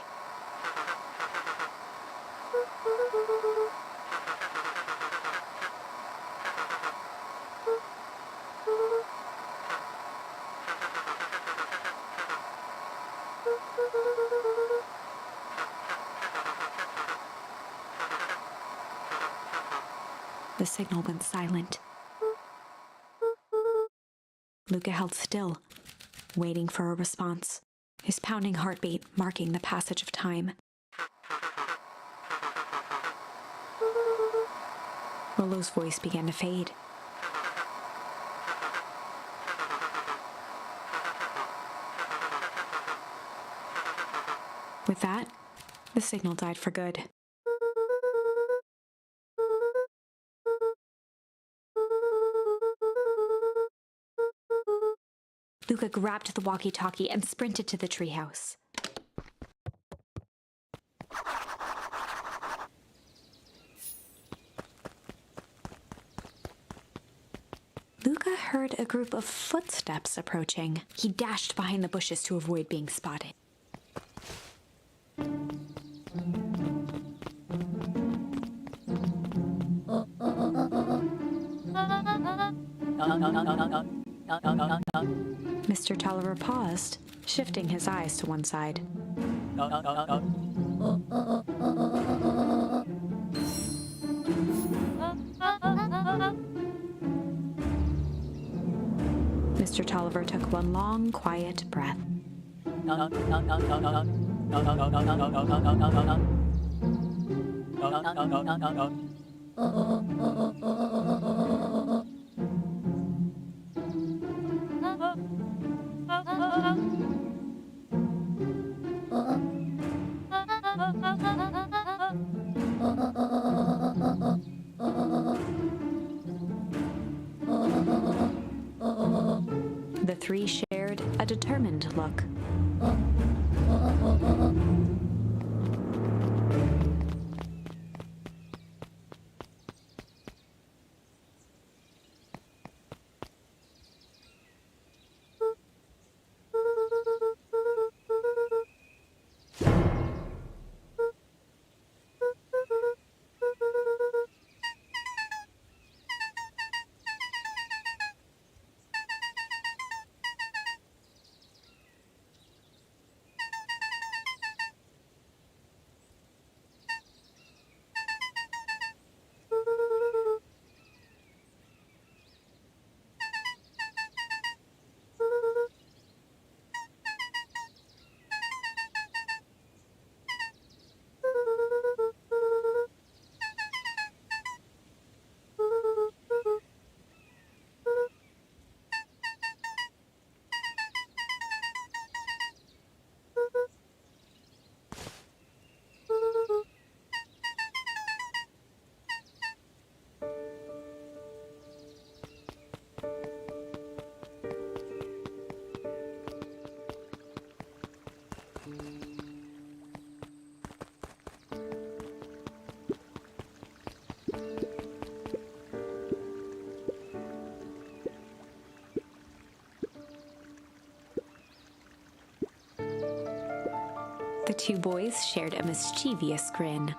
B: The signal went silent. Luca held still, waiting for a response, his pounding heartbeat marking the passage of time. Rollo's voice began to fade. With that, the signal died for good. Luca grabbed the walkie-talkie and sprinted to the treehouse. Luca heard a group of footsteps approaching. He dashed behind the bushes to avoid being spotted. Mr. Tolliver paused, shifting his eyes to one side. Mr. Tolliver took one long, quiet breath. The three shared a determined look. The two boys shared a mischievous grin.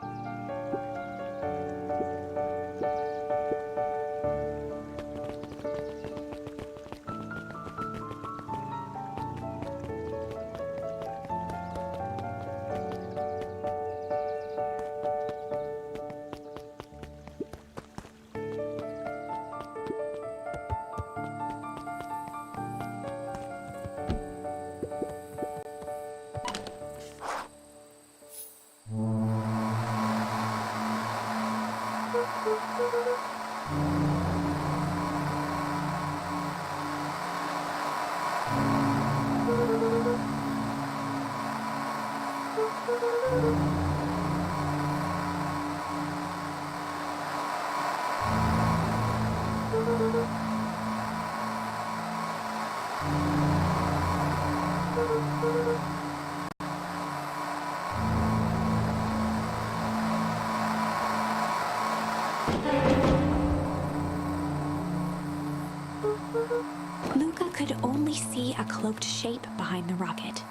B: Luca could only see a cloaked shape behind the rocket.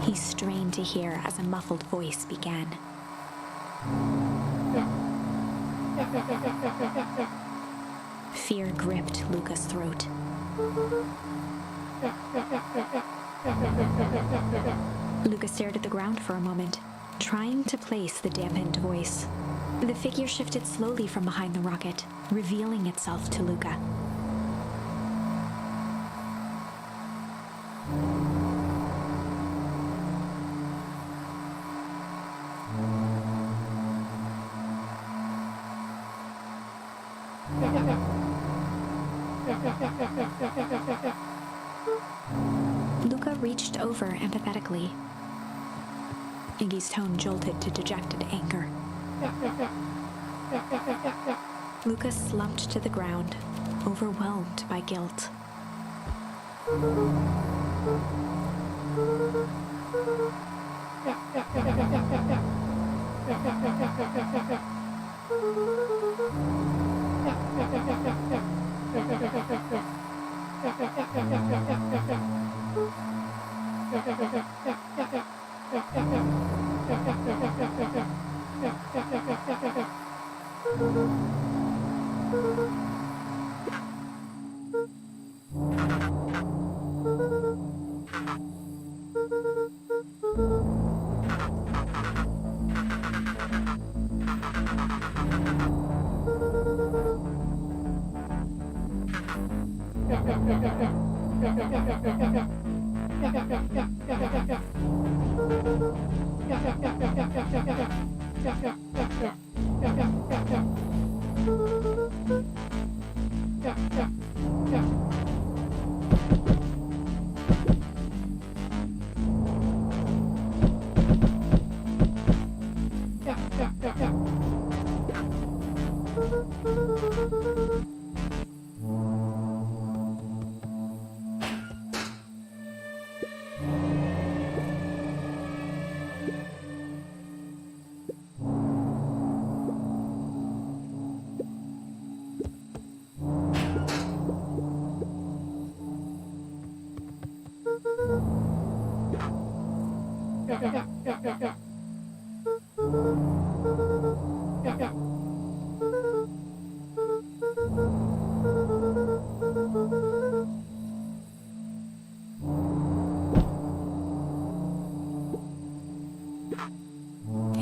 B: He strained to hear as a muffled voice began. Fear gripped Luca's throat. Luca stared at the ground for a moment, trying to place the dampened voice. The figure shifted slowly from behind the rocket, revealing itself to Luca. Luca reached over empathetically. Iggy's tone jolted to dejected anger. Luca slumped to the ground, overwhelmed by guilt.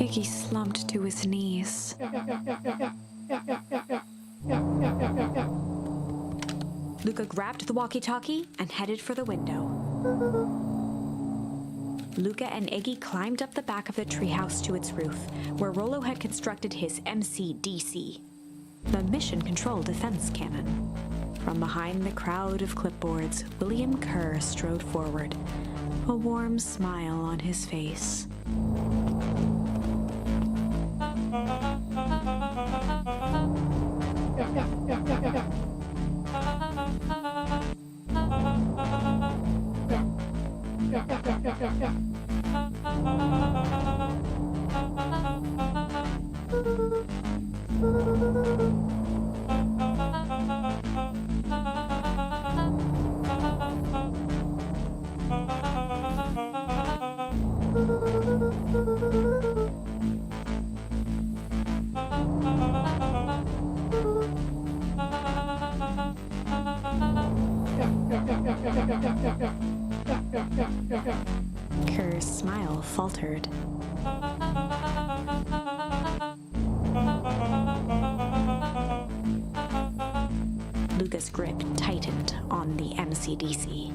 B: Iggy slumped to his knees. Luca grabbed the walkie-talkie and headed for the window. Luca and Iggy climbed up the back of the treehouse to its roof, where Rollo had constructed his MCDC, the Mission Control Defense Cannon. From behind the crowd of clipboards, William Kerr strode forward, a warm smile on his face. Kerr's smile faltered. Luca's grip tightened on the MCDC.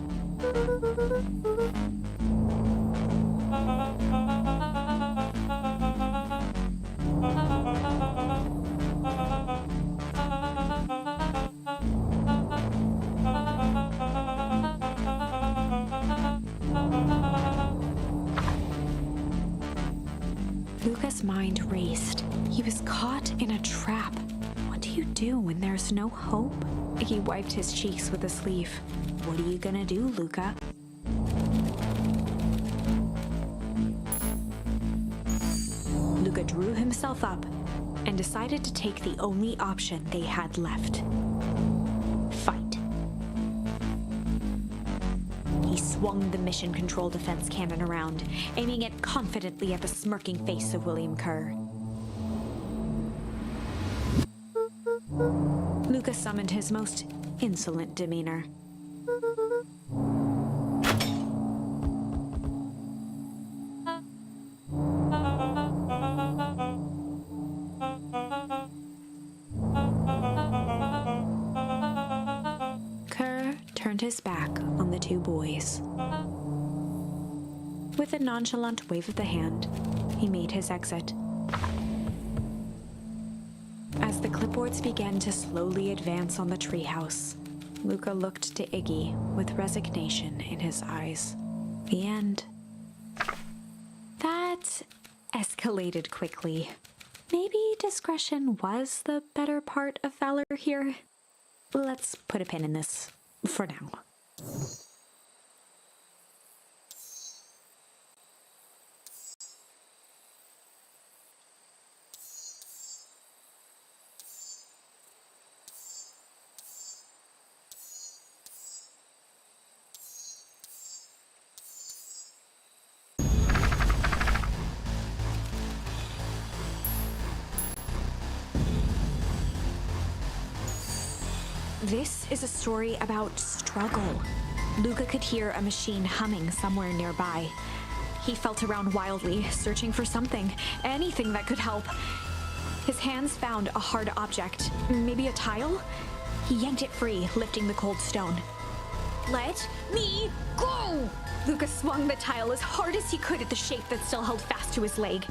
B: Luca's mind raced. He was caught in a trap. What do you do when there's no hope? He wiped his cheeks with a sleeve. What are you gonna do, Luca? Luca drew himself up and decided to take the only option they had left. Fight. He swung the mission control defense cannon around, aiming it confidently at the smirking face of William Kerr. Luca summoned his most insolent demeanor. Kerr turned his back on the two boys. With a nonchalant wave of the hand, he made his exit. As the clipboards began to slowly advance on the treehouse, Luca looked to Iggy with resignation in his eyes. The end. That escalated quickly. Maybe discretion was the better part of valor here. Let's put a pin in this for now. This is a story about struggle. Luca could hear a machine humming somewhere nearby. He felt around wildly, searching for something, anything that could help. His hands found a hard object, maybe a tile? He yanked it free, lifting the cold stone. Let me go! Luca swung the tile as hard as he could at the shape that still held fast to his leg.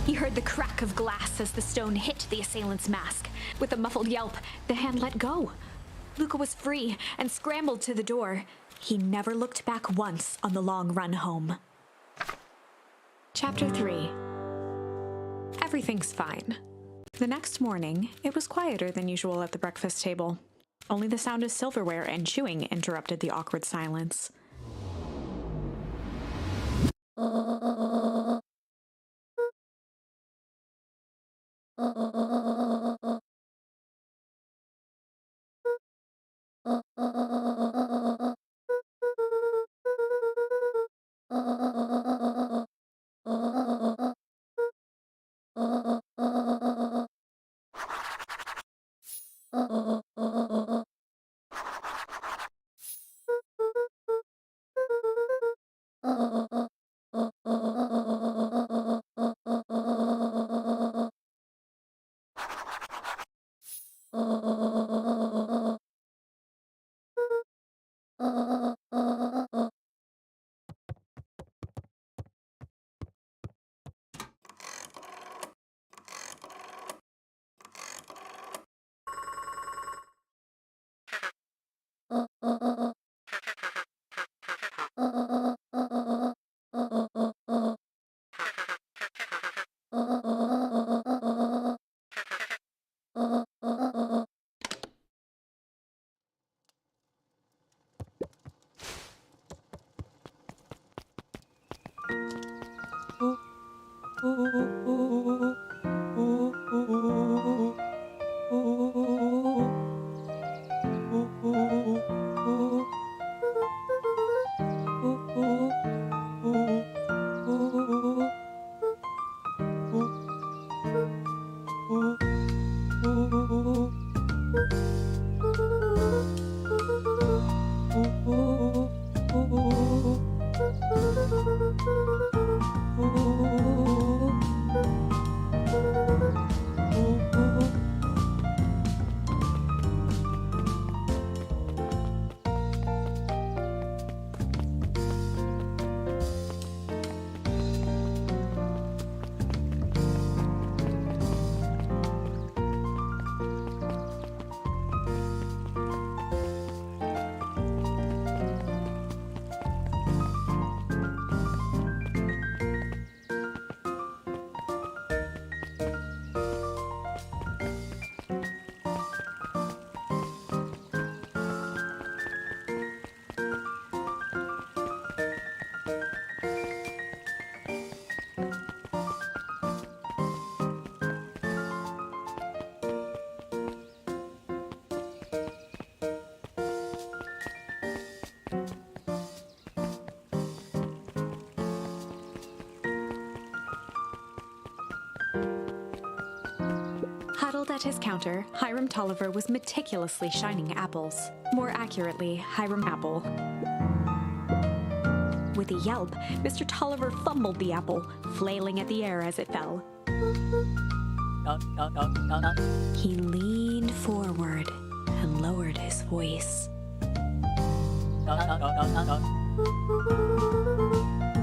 B: He heard the crack of glass as the stone hit the assailant's mask. With a muffled yelp, the hand let go. Luca was free and scrambled to the door. He never looked back once on the long run home. Chapter 3. Everything's fine. The next morning, it was quieter than usual at the breakfast table. Only the sound of silverware and chewing interrupted the awkward silence. at his counter, Hiram Tolliver was meticulously shining apples. More accurately, Hiram Apple. With a yelp, Mr. Tolliver fumbled the apple, flailing at the air as it fell. He leaned forward and lowered his voice.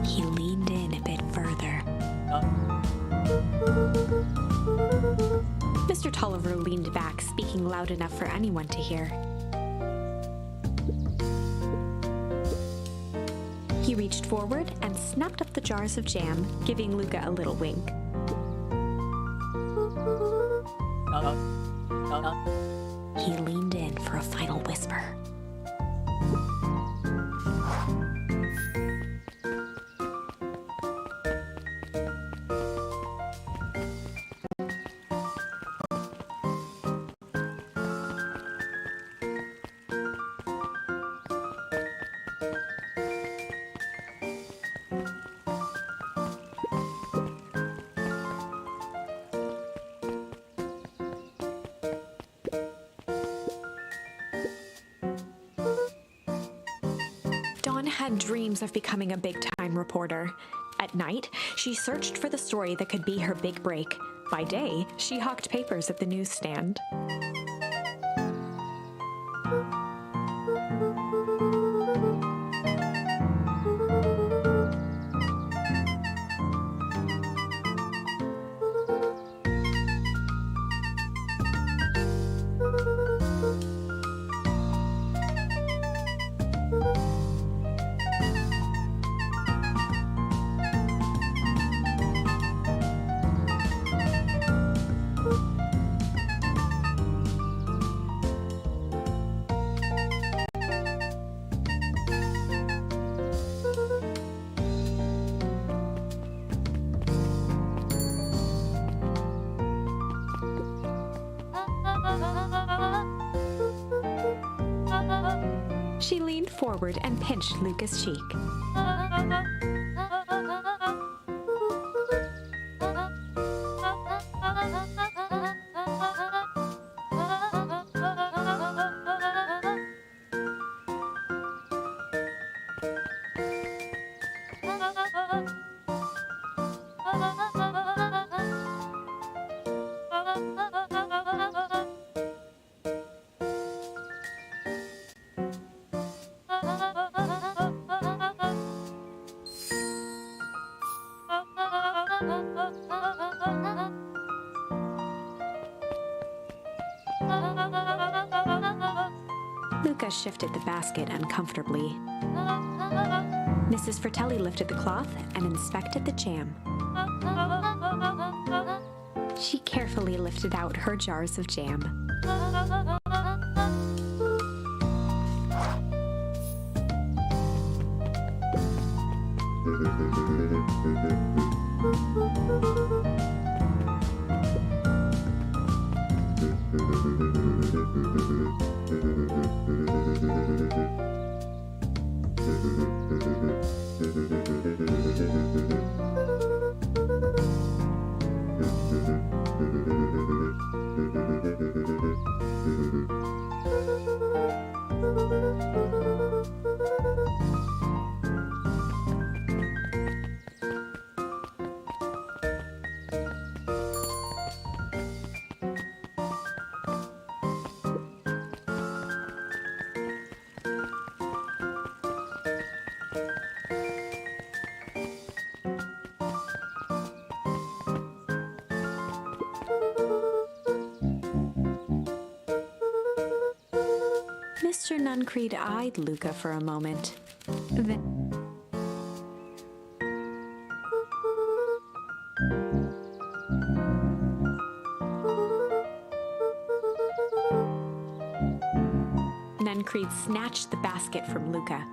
B: He leaned in a bit further. Mr. Tolliver leaned back, speaking loud enough for anyone to hear. He reached forward and snapped up the jars of jam, giving Luca a little wink. He leaned in for a final whisper. Dawn had dreams of becoming a big-time reporter. At night, she searched for the story that could be her big break. By day, she hawked papers at the newsstand. She leaned forward and pinched Luca's cheek. Luca shifted the basket uncomfortably. Mrs. Fratelli lifted the cloth and inspected the jam. She carefully lifted out her jars of jam. Mr. Nuncreed eyed Luca for a moment. Then Nuncreed snatched the basket from Luca.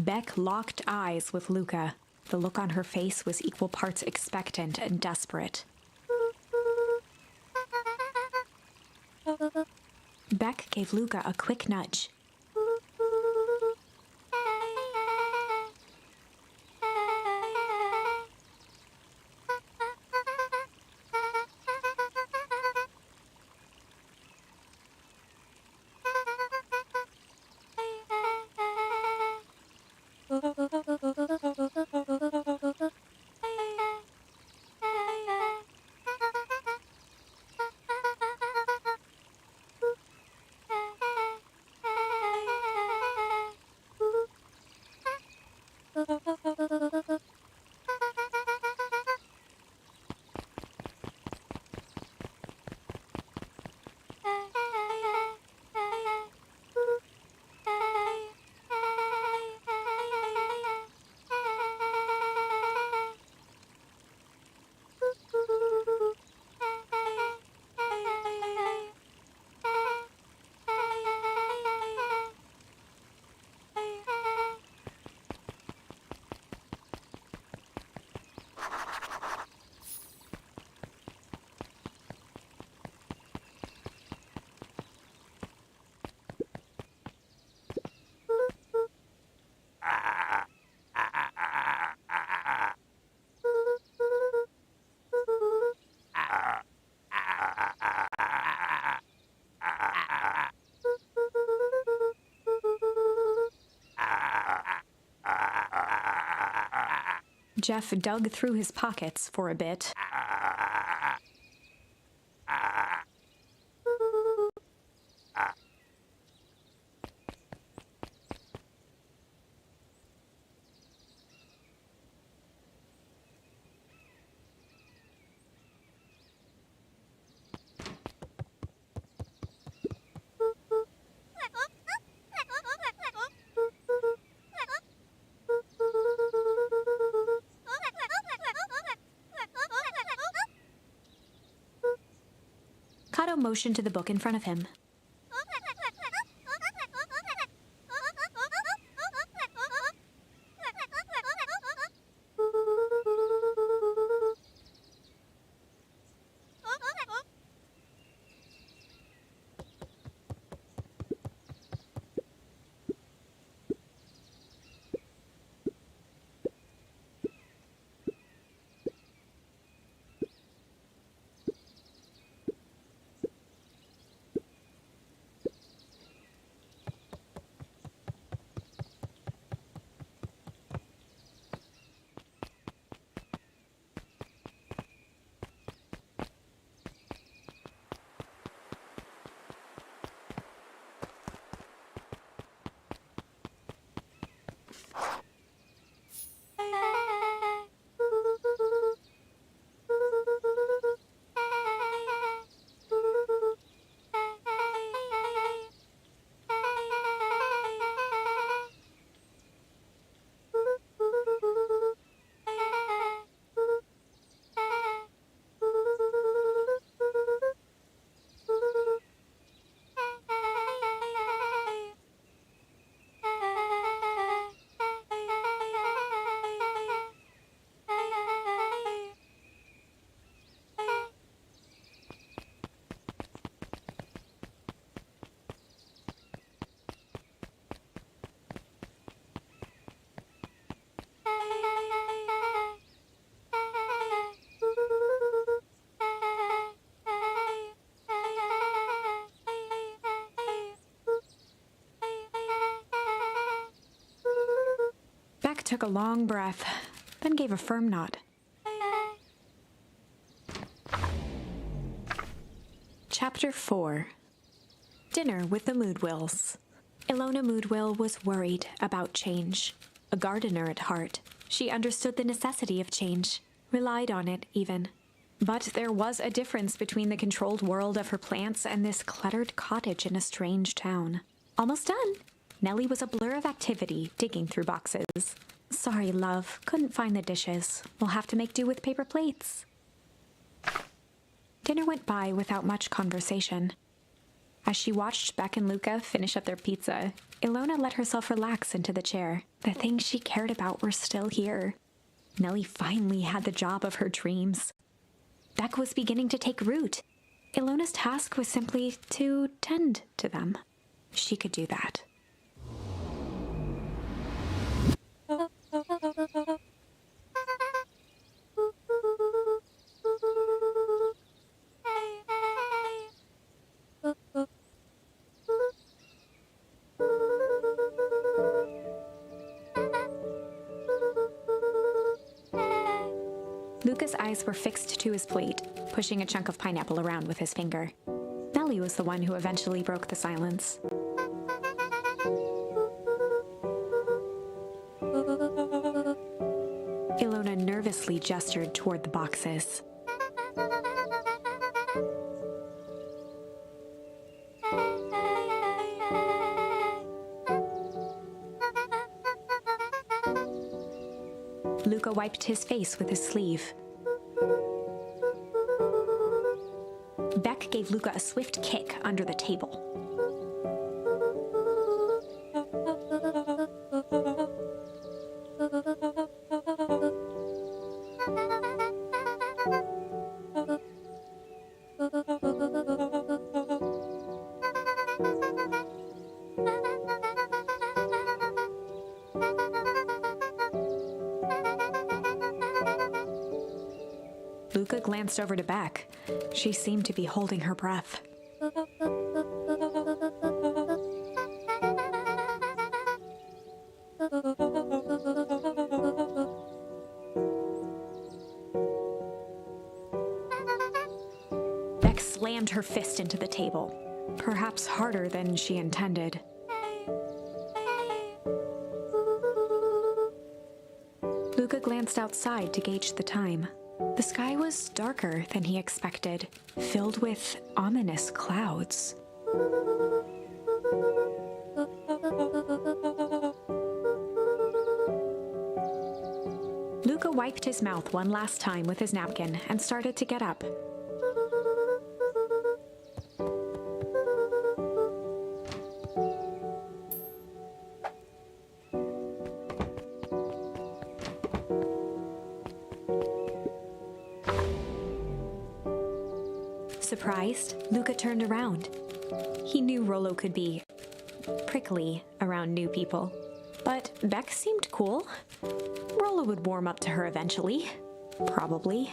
B: Beck locked eyes with Luca. The look on her face was equal parts expectant and desperate. Beck gave Luca a quick nudge. Jeff dug through his pockets for a bit. Kato motioned to the book in front of him. Beck took a long breath, then gave a firm nod. Chapter 4. Dinner with the Moodwills. Ilona Moodwill was worried about change. A gardener at heart, she understood the necessity of change, relied on it even. But there was a difference between the controlled world of her plants and this cluttered cottage in a strange town. Almost done. Nellie was a blur of activity, digging through boxes. Sorry, love, couldn't find the dishes. We'll have to make do with paper plates. Dinner went by without much conversation. As she watched Beck and Luca finish up their pizza, Ilona let herself relax into the chair. The things she cared about were still here. Nellie finally had the job of her dreams. Beck was beginning to take root. Ilona's task was simply to tend to them. She could do that. Luca's eyes were fixed to his plate, pushing a chunk of pineapple around with his finger. Nellie was the one who eventually broke the silence. Ilona nervously gestured toward the boxes. Luca wiped his face with his sleeve. Beck gave Luca a swift kick under the table. Luca glanced over to Beck. She seemed to be holding her breath. Beck slammed her fist into the table, perhaps harder than she intended. Luca glanced outside to gauge the time. The sky was darker than he expected, filled with ominous clouds. Luca wiped his mouth one last time with his napkin and started to get up. Surprised, Luca turned around. He knew Rollo could be prickly around new people, but Beck seemed cool. Rollo would warm up to her eventually, probably.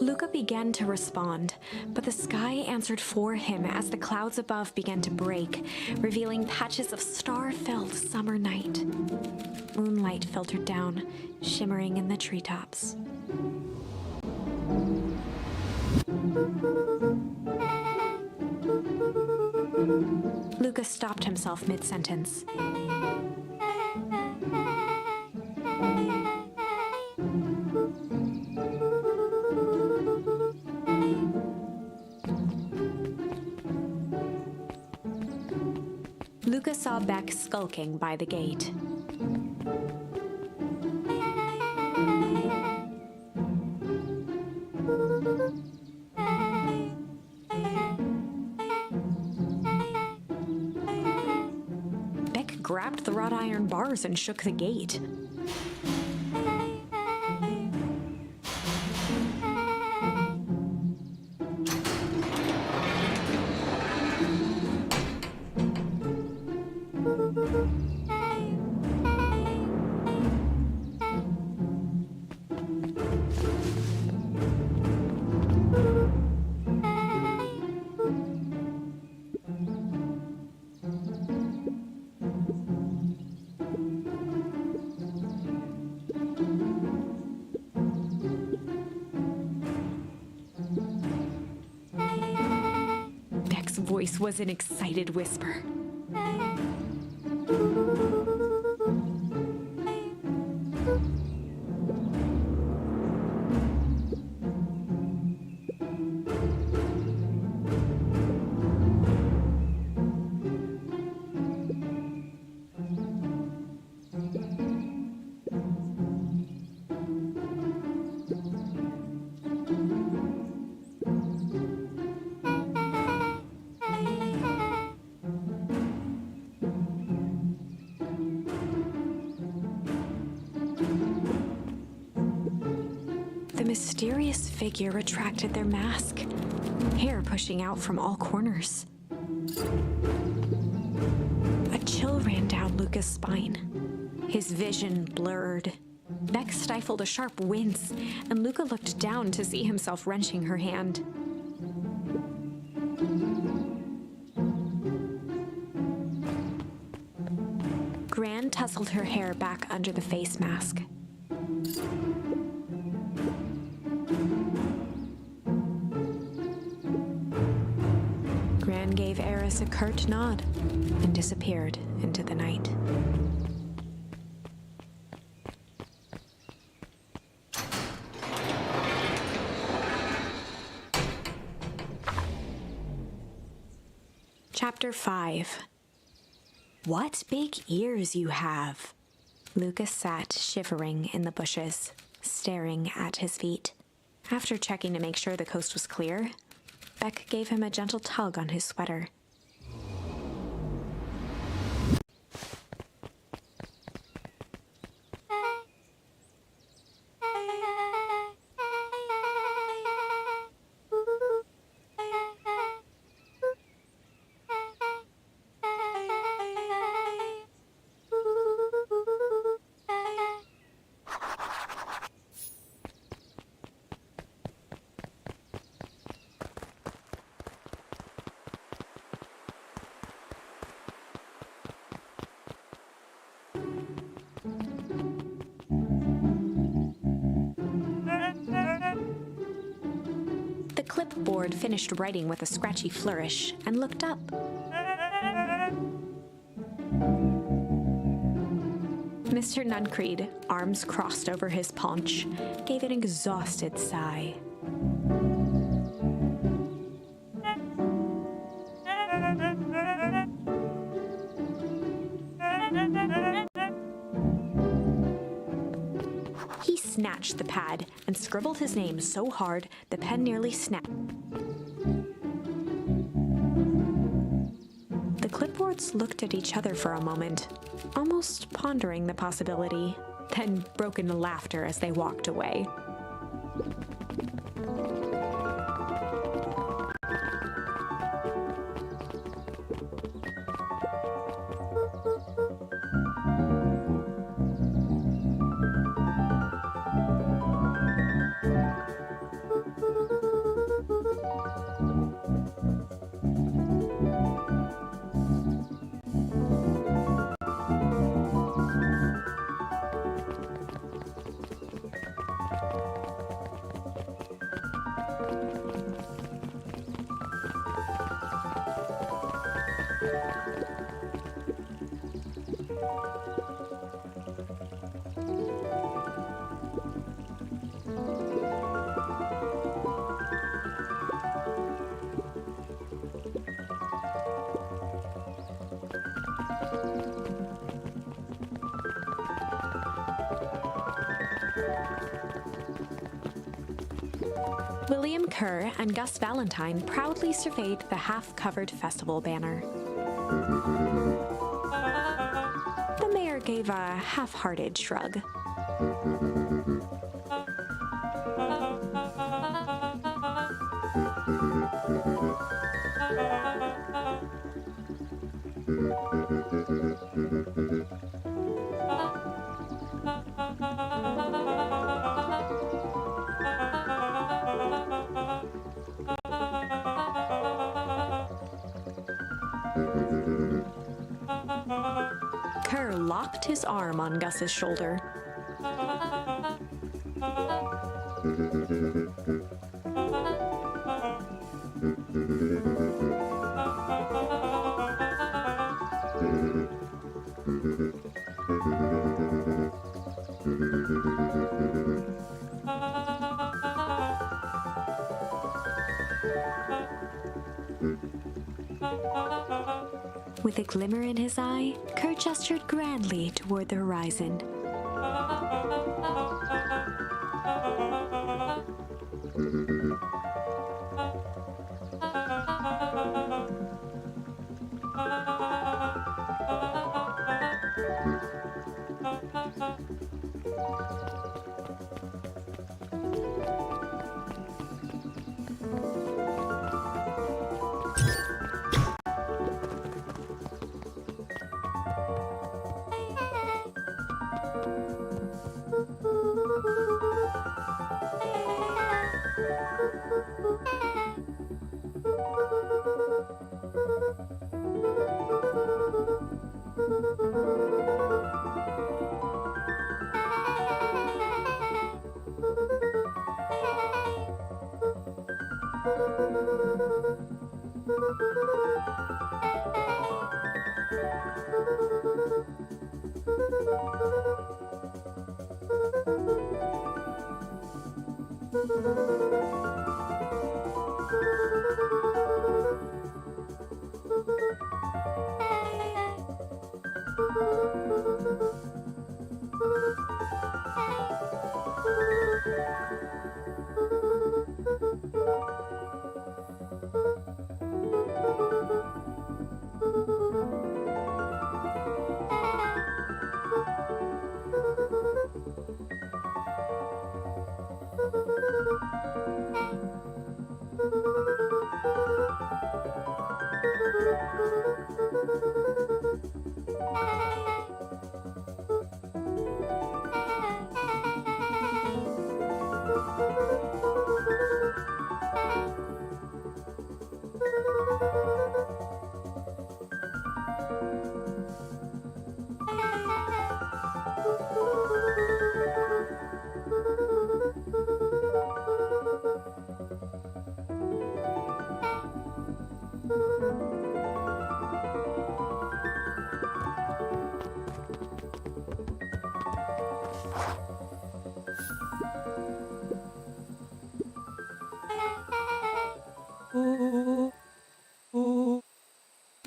B: Luca began to respond, but the sky answered for him as the clouds above began to break, revealing patches of star-filled summer night. Moonlight filtered down, shimmering in the treetops. Luca stopped himself mid-sentence. Luca saw Beck skulking by the gate. Beck grabbed the wrought iron bars and shook the gate. Beck's voice was an excited whisper. mysterious figure retracted their mask, hair pushing out from all corners. A chill ran down Luca's spine. His vision blurred. Beck stifled a sharp wince, and Luca looked down to see himself wrenching her hand. Gran tousled her hair back under the face mask. Gran gave Eris a curt nod and disappeared into the night. Chapter 5. What big ears you have! Lucas sat shivering in the bushes, staring at his feet. After checking to make sure the coast was clear, Beck gave him a gentle tug on his sweater. The clipboard finished writing with a scratchy flourish and looked up. Mr. Nuncreed, arms crossed over his paunch, gave an exhausted sigh. He snatched the pad and scribbled his name so hard the pen nearly snapped. The clipboards looked at each other for a moment, almost pondering the possibility, then broke into laughter as they walked away. William Kerr and Gus Valentine proudly surveyed the half-covered festival banner. The mayor gave a half-hearted shrug. Kerr locked his arm on Gus's shoulder. With a glimmer in his eye, Kerr gestured grandly toward the horizon.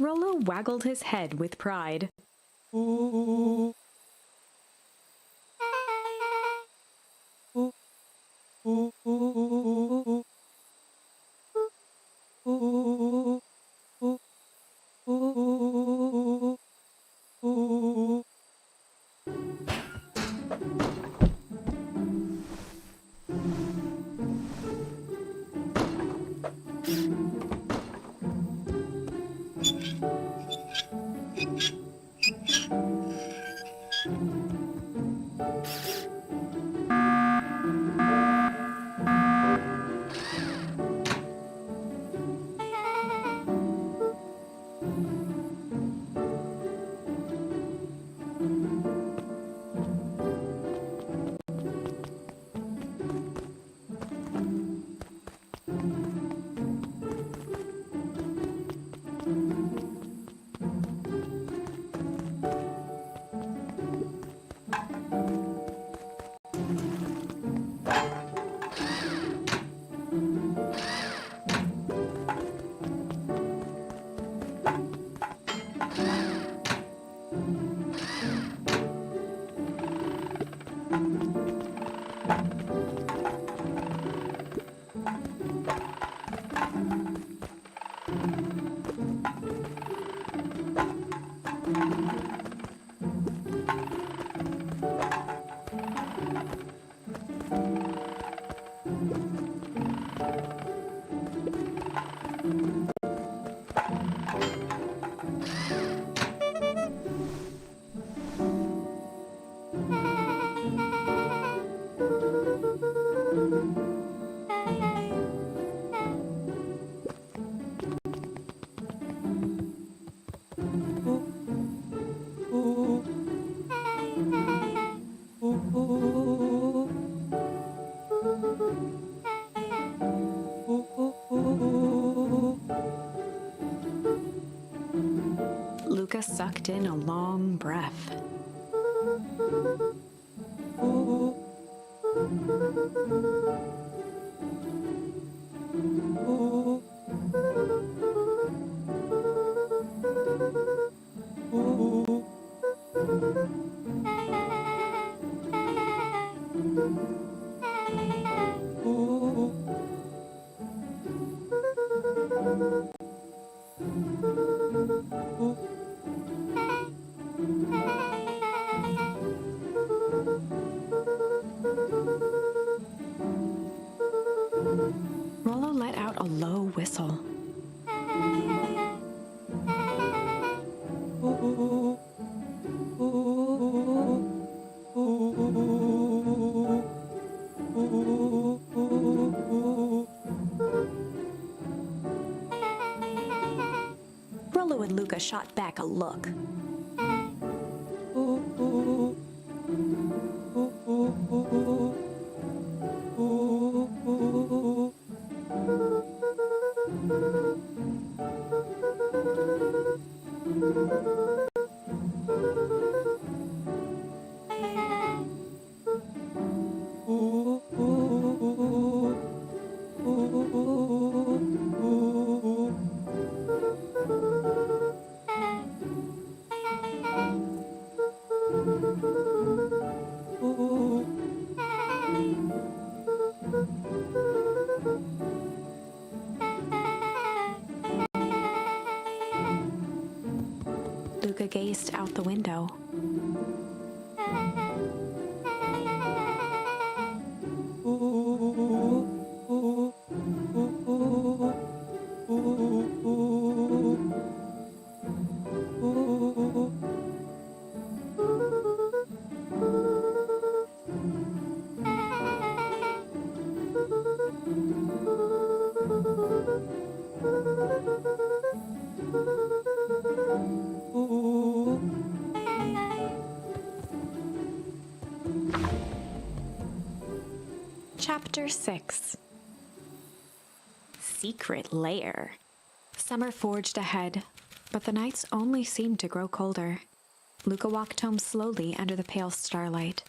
B: Rollo waggled his head with pride. Luca sucked in a long breath. Rollo let out a low whistle. Rollo and Luca shot back a look. faced out the window. Chapter 6. Secret Lair. Summer forged ahead, but the nights only seemed to grow colder. Luca walked home slowly under the pale starlight,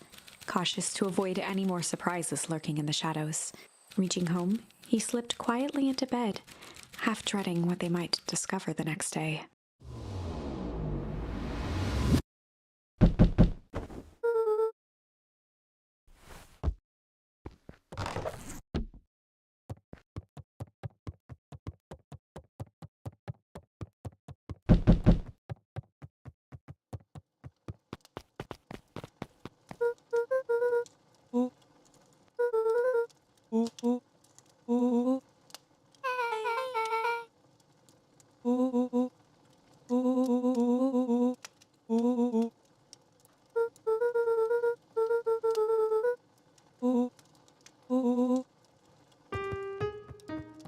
B: cautious to avoid any more surprises lurking in the shadows. Reaching home, he slipped quietly into bed, half dreading what they might discover the next day.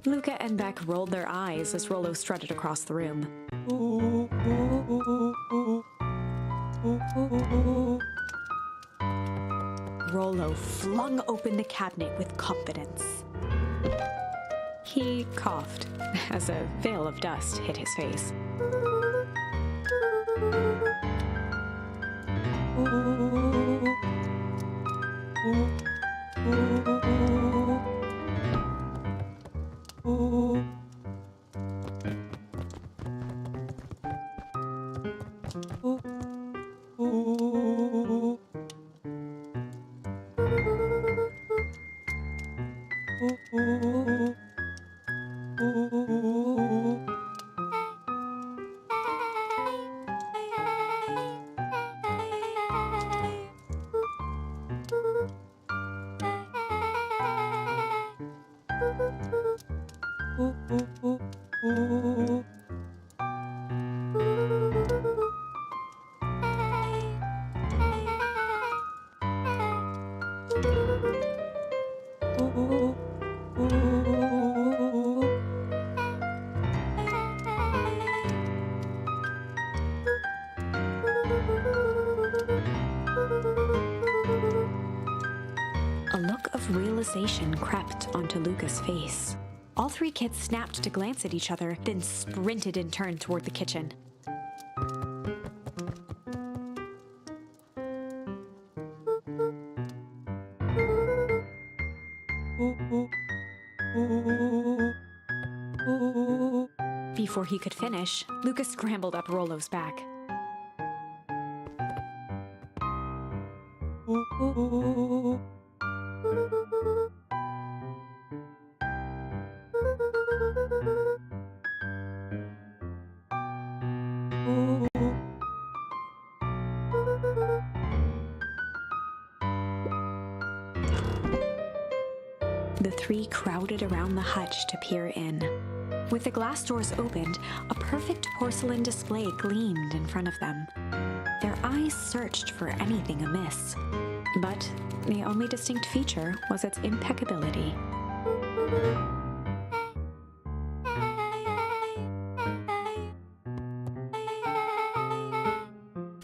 B: Luca and Beck rolled their eyes as Rollo strutted across the room. Rollo flung open the cabinet with confidence. He coughed as a veil of dust hit his face. A look of realization crept onto Luca's face. All three kids snapped to glance at each other, then sprinted in turn toward the kitchen. Before he could finish, Luca scrambled up Rollo's back. The three crowded around the hutch to peer in. With the glass doors opened, a perfect porcelain display gleamed in front of them. Their eyes searched for anything amiss, but the only distinct feature was its impeccability.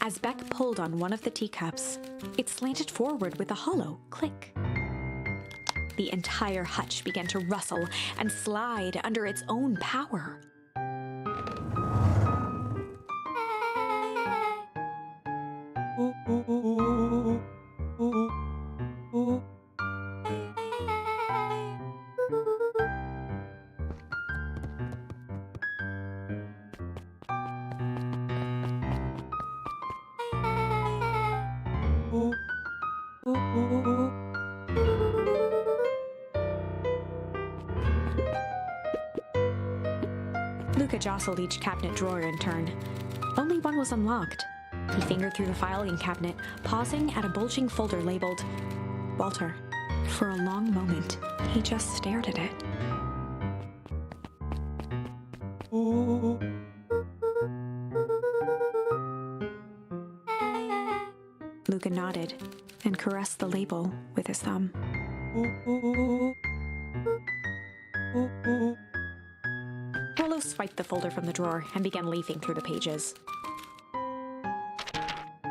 B: As Beck pulled on one of the teacups, it slanted forward with a hollow click. The entire hutch began to rustle and slide under its own power. Luca jostled each cabinet drawer in turn. Only one was unlocked, He fingered through the filing cabinet, pausing at a bulging folder labeled Walter. For a long moment, he just stared at it. Luca nodded and caressed the label with his thumb. Rollo swiped the folder from the drawer and began leafing through the pages.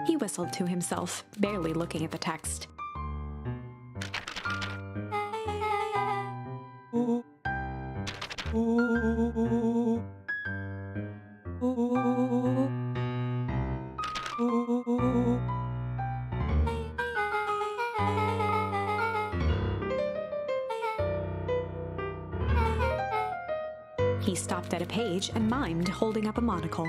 B: He whistled to himself, barely looking at the text. He stopped at a page and mimed, holding up a monocle.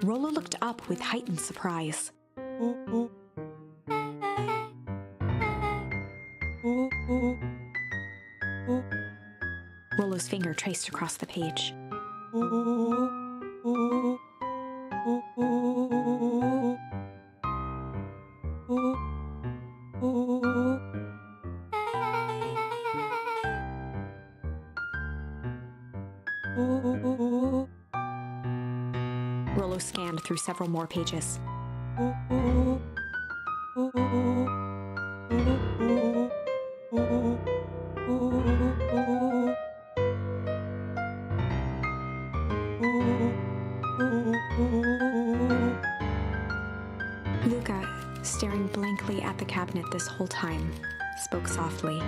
B: Rollo looked up with heightened surprise. Rollo's finger traced across the page. Rollo scanned through several more pages. Luca, staring blankly at the cabinet this whole time, spoke softly.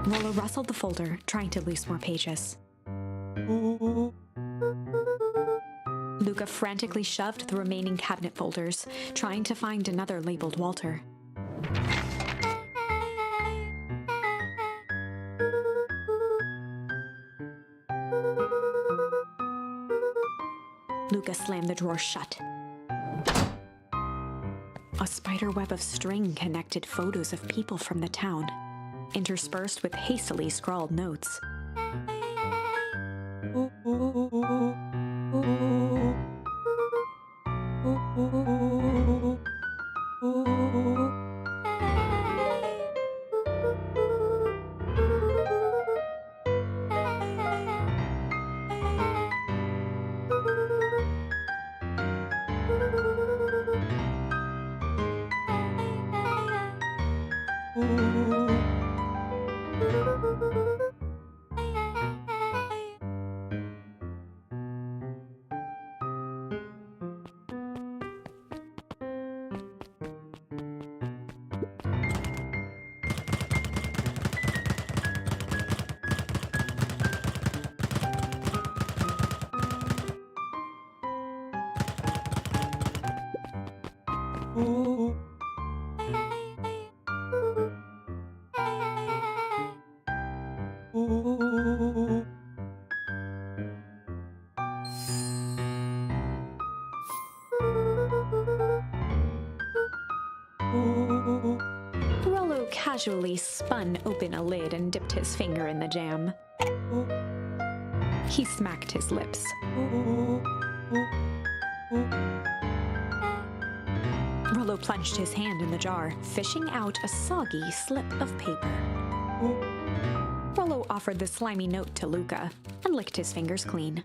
B: Rollo rustled the folder, trying to loose more pages. Luca frantically shoved the remaining cabinet folders, trying to find another labeled Walter. Luca slammed the drawer shut. A spider web of string connected photos of people from the town, interspersed with hastily scrawled notes. Rollo casually spun open a lid and dipped his finger in the jam. He smacked his lips. Rollo plunged his hand in the jar, fishing out a soggy slip of paper. Rollo offered the slimy note to Luca and licked his fingers clean.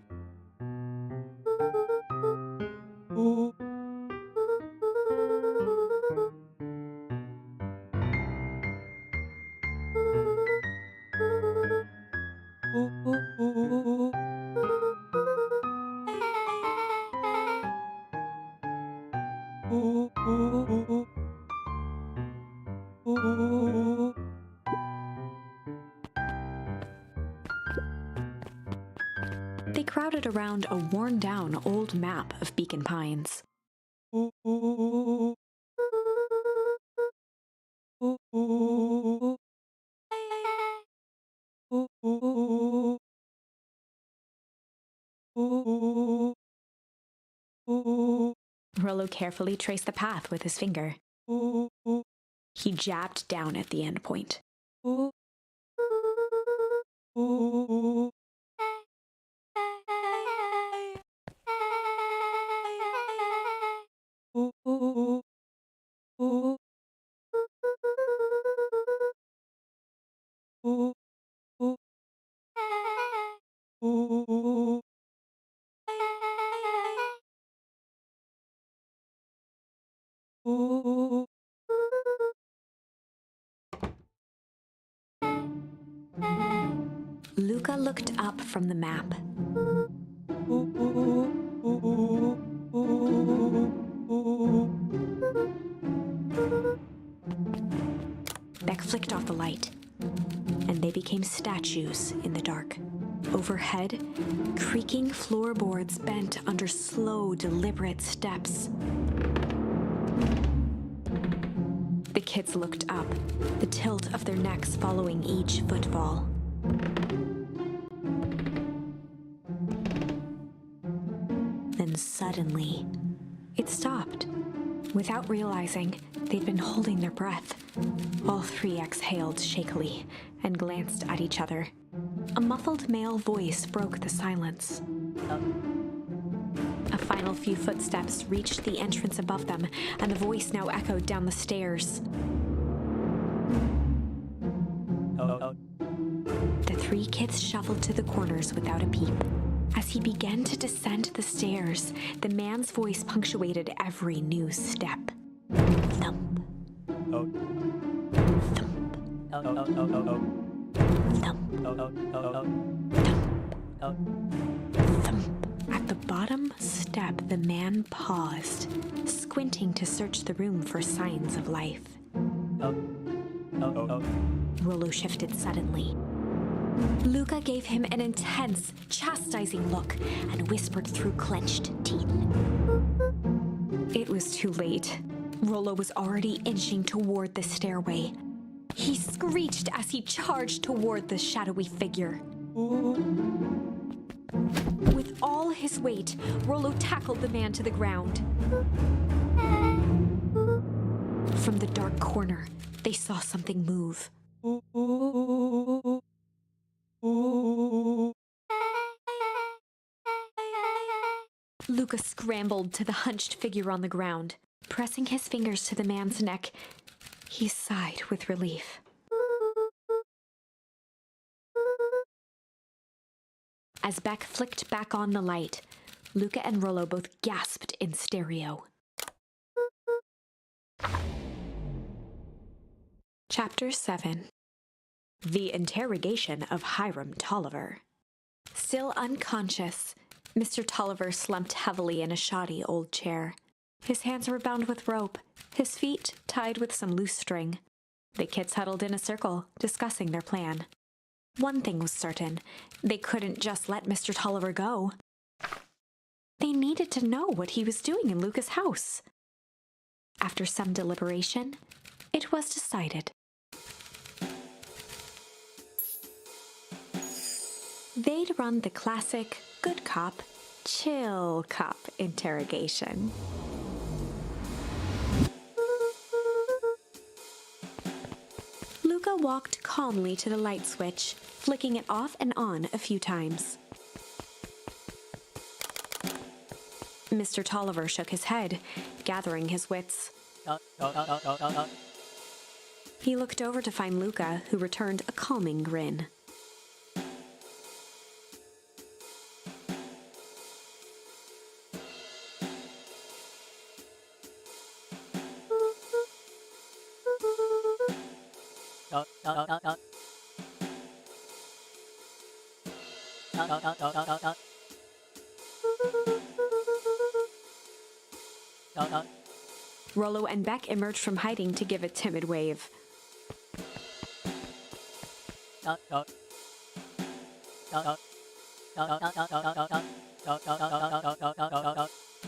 B: They crowded around a worn-down old map of Beacon Pines. Rollo carefully traced the path with his finger. He jabbed down at the end point. Luca looked up from the map. Beck flicked off the light, and they became statues in the dark. Overhead, creaking floorboards bent under slow, deliberate steps. The kids looked up, the tilt of their necks following each footfall. Then suddenly, it stopped. Without realizing, they'd been holding their breath. All three exhaled shakily and glanced at each other. A muffled male voice broke the silence. A final few footsteps reached the entrance above them, and the voice now echoed down the stairs. The three kids shuffled to the corners without a peep. As he began to descend the stairs, the man's voice punctuated every new step. Thump. Thump. Thump. Thump. At the bottom step, the man paused, squinting to search the room for signs of life. Rollo shifted suddenly. Luca gave him an intense, chastising look and whispered through clenched teeth. It was too late. Rollo was already inching toward the stairway. He screeched as he charged toward the shadowy figure. With all his weight, Rollo tackled the man to the ground. From the dark corner, they saw something move. Luca scrambled to the hunched figure on the ground. Pressing his fingers to the man's neck, he sighed with relief. As Beck flicked back on the light, Luca and Rollo both gasped in stereo. Chapter 7. The Interrogation of Hiram Tolliver. Still unconscious, Mr. Tolliver slumped heavily in a shoddy old chair. His hands were bound with rope, his feet tied with some loose string. The kids huddled in a circle, discussing their plan. One thing was certain, they couldn't just let Mr. Tolliver go. They needed to know what he was doing in Luca's house. After some deliberation, it was decided. They'd run the classic good cop, chill cop interrogation. Luca walked calmly to the light switch, flicking it off and on a few times. Mr. Tolliver shook his head, gathering his wits. He looked over to find Luca, who returned a calming grin. Rollo and Beck emerged from hiding to give a timid wave.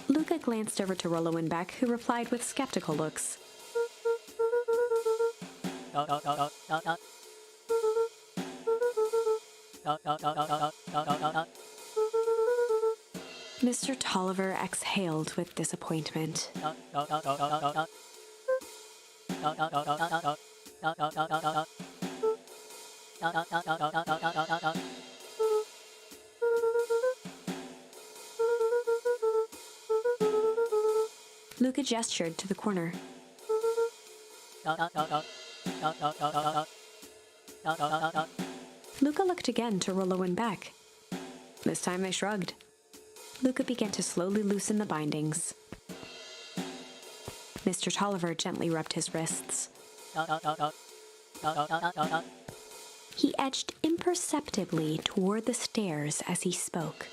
B: Luca glanced over to Rollo and Beck, who replied with skeptical looks. Mr. Tolliver exhaled with disappointment. Luca gestured to the corner. Luca looked again to Rollo and Beck. This time they shrugged. Luca began to slowly loosen the bindings. Mr. Tolliver gently rubbed his wrists. He edged imperceptibly toward the stairs as he spoke.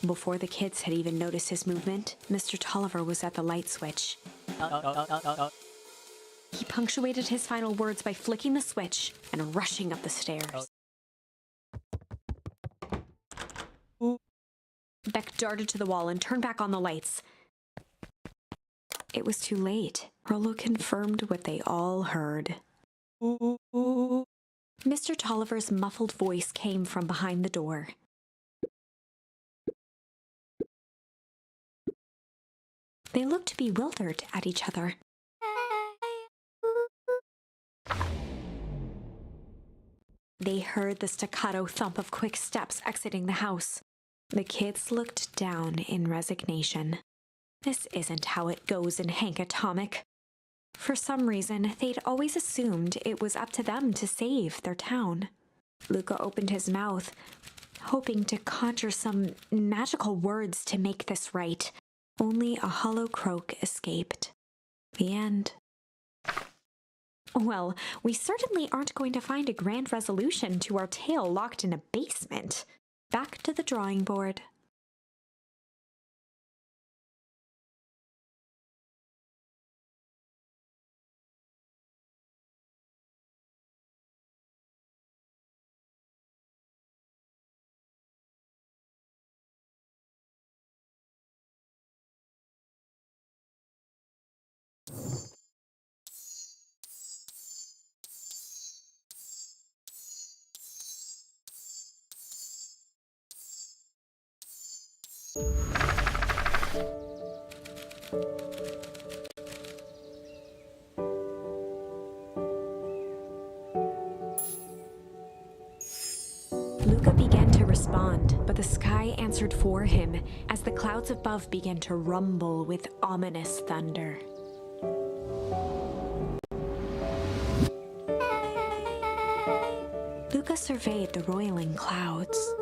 B: Before the kids had even noticed his movement, Mr. Tolliver was at the light switch. He punctuated his final words by flicking the switch and rushing up the stairs. Beck darted to the wall and turned back on the lights. It was too late. Rollo confirmed what they all heard. Mr. Tolliver's muffled voice came from behind the door. They looked bewildered at each other. They heard the staccato thump of quick steps exiting the house. The kids looked down in resignation. This isn't how it goes in Hank Atomic. For some reason, they'd always assumed it was up to them to save their town. Luca opened his mouth, hoping to conjure some magical words to make this right. Only a hollow croak escaped. The end. Well, we certainly aren't going to find a grand resolution to our tale locked in a basement. Back to the drawing board. Luca began to respond, but the sky answered for him as the clouds above began to rumble with ominous thunder. Luca surveyed the roiling clouds.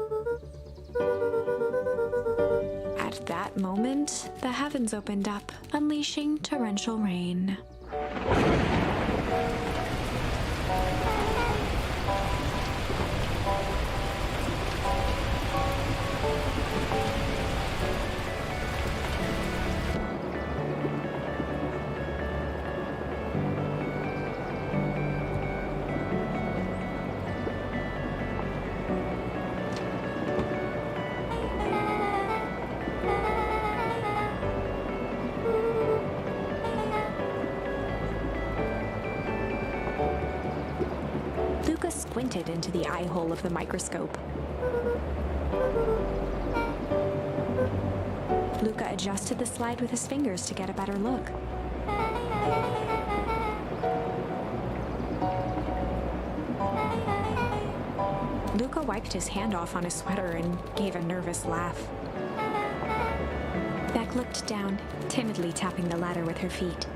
B: At that moment, the heavens opened up, unleashing torrential rain. Luca squinted into the eye hole of the microscope. Luca adjusted the slide with his fingers to get a better look. Luca wiped his hand off on his sweater and gave a nervous laugh. Beck looked down, timidly tapping the ladder with her feet.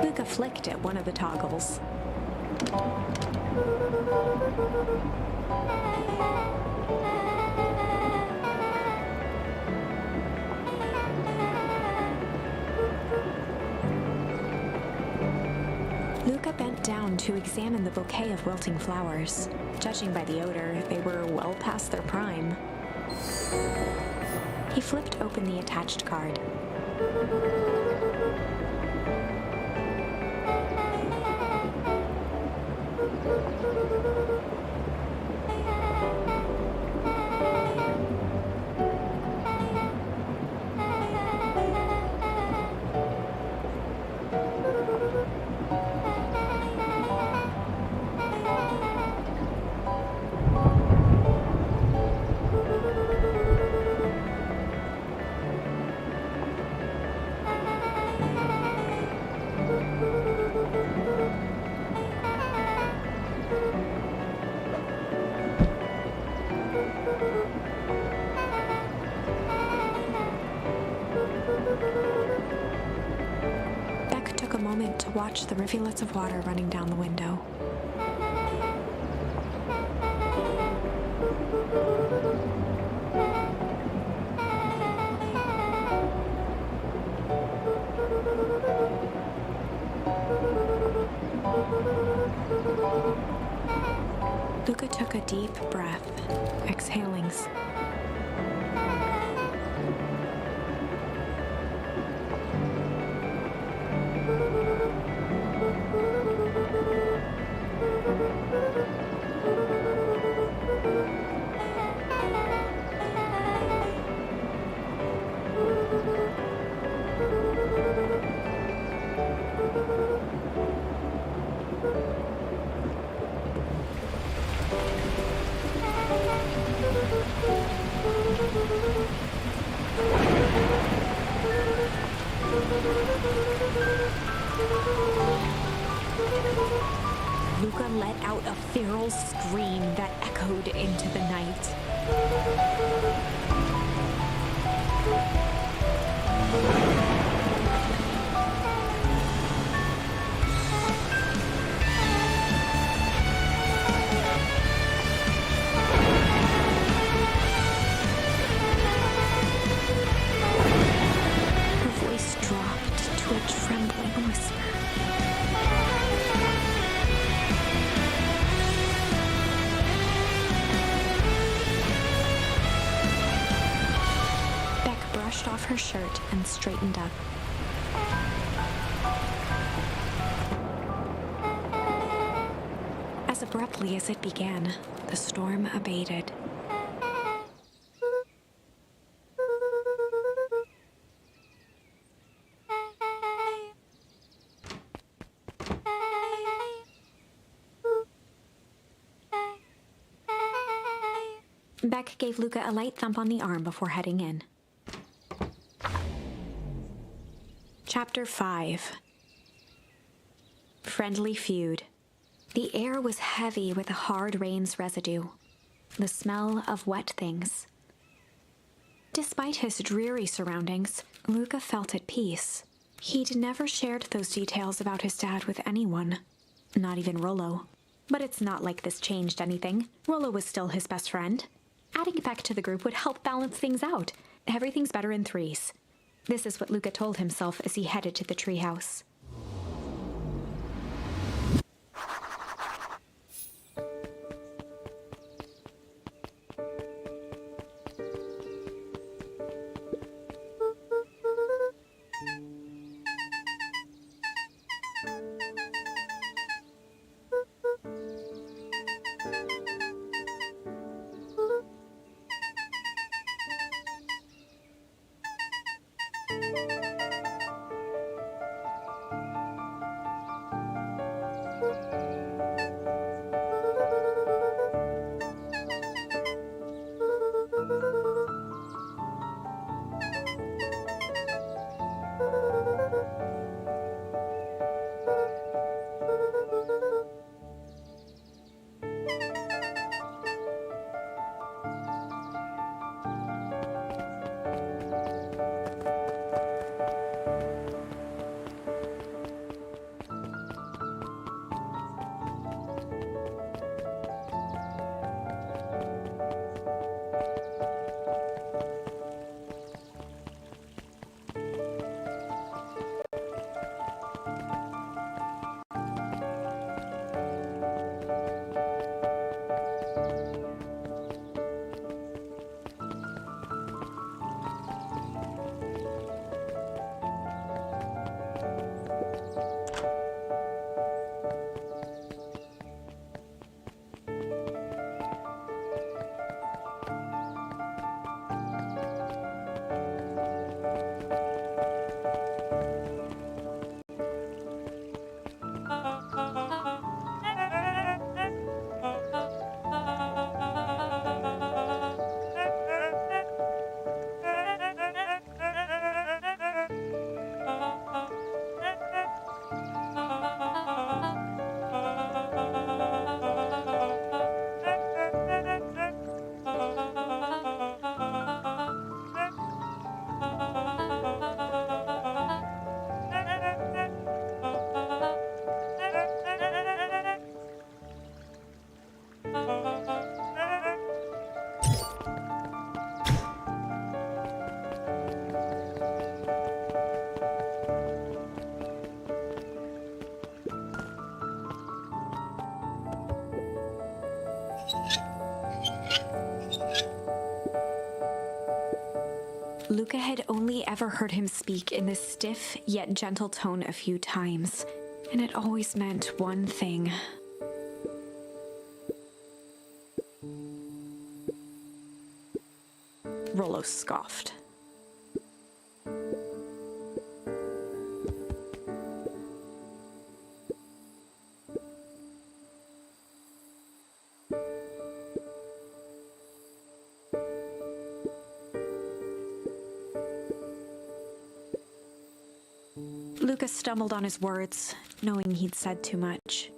B: Luca flicked at one of the toggles. Luca bent down to examine the bouquet of wilting flowers. Judging by the odor, they were well past their prime. He flipped open the attached card. Beck took a moment to watch the rivulets of water running down the window. Luca took a deep breath, exhaling. Luca let out a feral scream that echoed into the night. Her voice dropped to a trembling whisper. Brushed off her shirt and straightened up. As abruptly as it began, the storm abated. Beck gave Luca a light thump on the arm before heading in. Chapter 5. Friendly Feud. The air was heavy with a hard rain's residue, the smell of wet things. Despite his dreary surroundings, Luca felt at peace. He'd never shared those details about his dad with anyone, not even Rollo. But it's not like this changed anything. Rollo was still his best friend. Adding Beck to the group would help balance things out. Everything's better in threes. This is what Luca told himself as he headed to the treehouse. Luca had only ever heard him speak in this stiff yet gentle tone a few times, and it always meant one thing. Rollo scoffed. Luca stumbled on his words, knowing he'd said too much.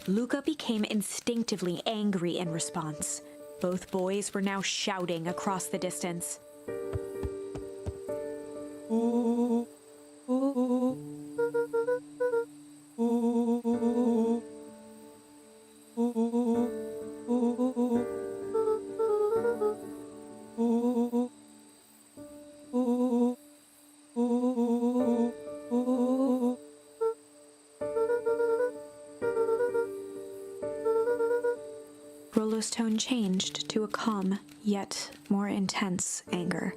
B: Luca became instinctively angry in response. Both boys were now shouting across the distance. Rollo's tone changed to a calm, yet more intense anger.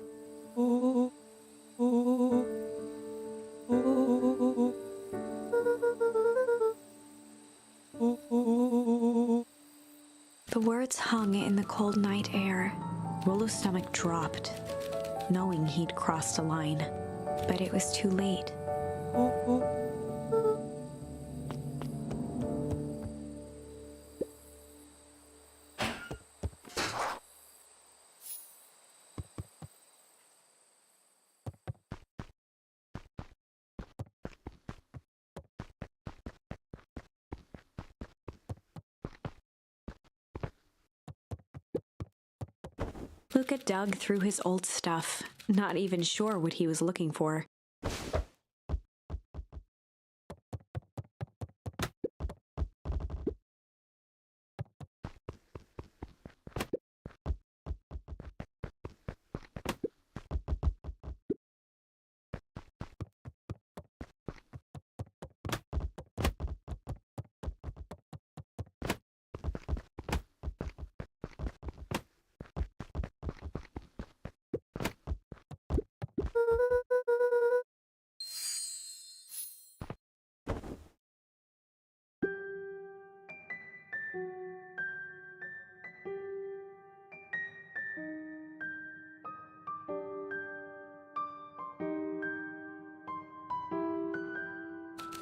B: The words hung in the cold night air. Rollo's stomach dropped, knowing he'd crossed a line. But it was too late. Luca dug through his old stuff, not even sure what he was looking for.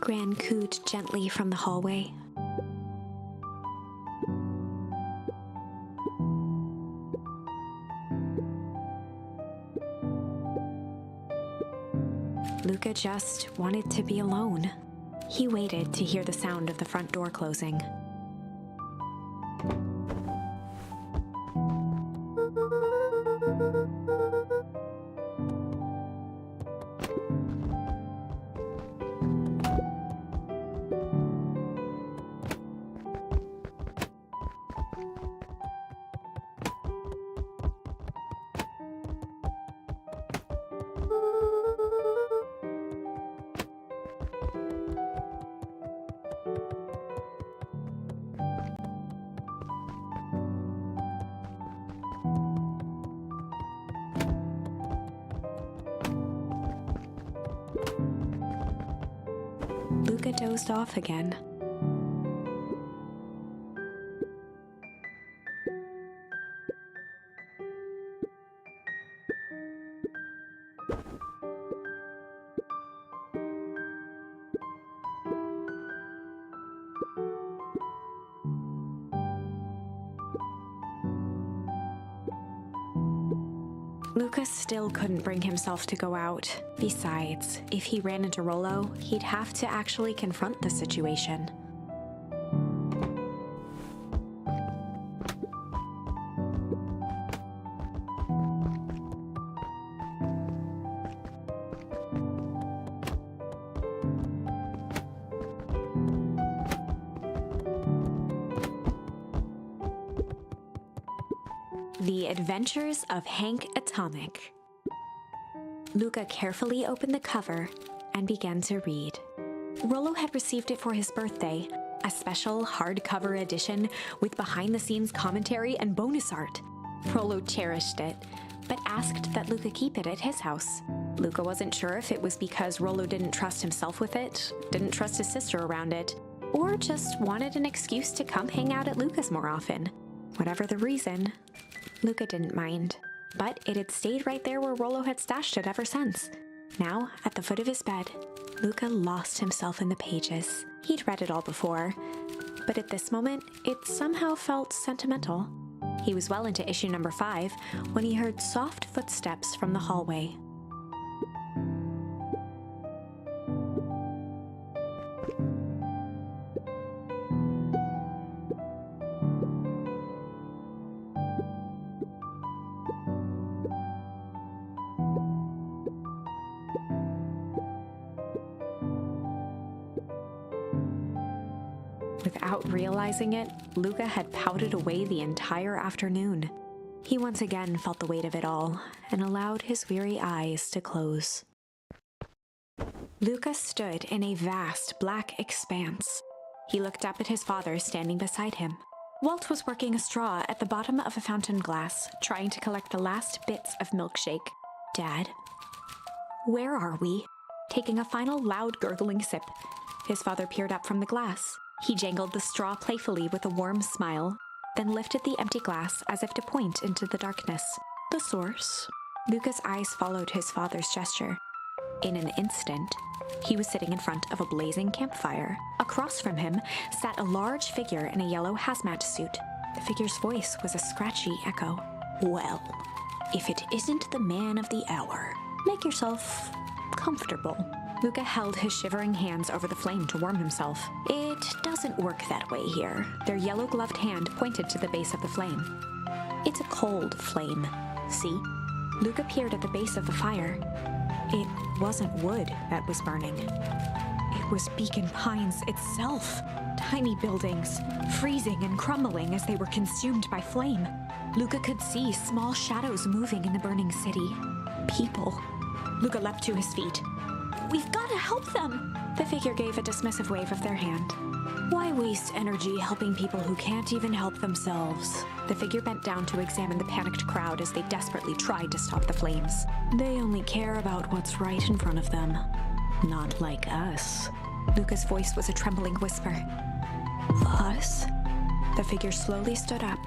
B: Gran cooed gently from the hallway. Luca just wanted to be alone. He waited to hear the sound of the front door closing. Luca dozed off again. Luca still couldn't bring himself to go out. Besides, if he ran into Rollo, he'd have to actually confront the situation. The Adventures of Hank Atomic. Luca carefully opened the cover and began to read. Rollo had received it for his birthday, a special hardcover edition with behind-the-scenes commentary and bonus art. Rollo cherished it, but asked that Luca keep it at his house. Luca wasn't sure if it was because Rollo didn't trust himself with it, didn't trust his sister around it, or just wanted an excuse to come hang out at Luca's more often. Whatever the reason, Luca didn't mind. But it had stayed right there where Rollo had stashed it ever since. Now, at the foot of his bed, Luca lost himself in the pages. He'd read it all before, but at this moment, it somehow felt sentimental. He was well into issue number 5 when he heard soft footsteps from the hallway. Without realizing it, Luca had pouted away the entire afternoon. He once again felt the weight of it all and allowed his weary eyes to close. Luca stood in a vast black expanse. He looked up at his father standing beside him. Walt was working a straw at the bottom of a fountain glass, trying to collect the last bits of milkshake. "Dad, where are we?" Taking a final loud gurgling sip, his father peered up from the glass. He jangled the straw playfully with a warm smile, then lifted the empty glass as if to point into the darkness. "The source?" Luca's eyes followed his father's gesture. In an instant, he was sitting in front of a blazing campfire. Across from him sat a large figure in a yellow hazmat suit. The figure's voice was a scratchy echo. "Well, if it isn't the man of the hour, make yourself comfortable." Luca held his shivering hands over the flame to warm himself. "It doesn't work that way here." Their yellow-gloved hand pointed to the base of the flame. "It's a cold flame. See?" Luca peered at the base of the fire. It wasn't wood that was burning. It was Beacon Pines itself. Tiny buildings, freezing and crumbling as they were consumed by flame. Luca could see small shadows moving in the burning city. People. Luca leapt to his feet. "We've got to help them!" The figure gave a dismissive wave of their hand. "Why waste energy helping people who can't even help themselves?" The figure bent down to examine the panicked crowd as they desperately tried to stop the flames. "They only care about what's right in front of them. Not like us." Luca's voice was a trembling whisper. "Us?" The figure slowly stood up,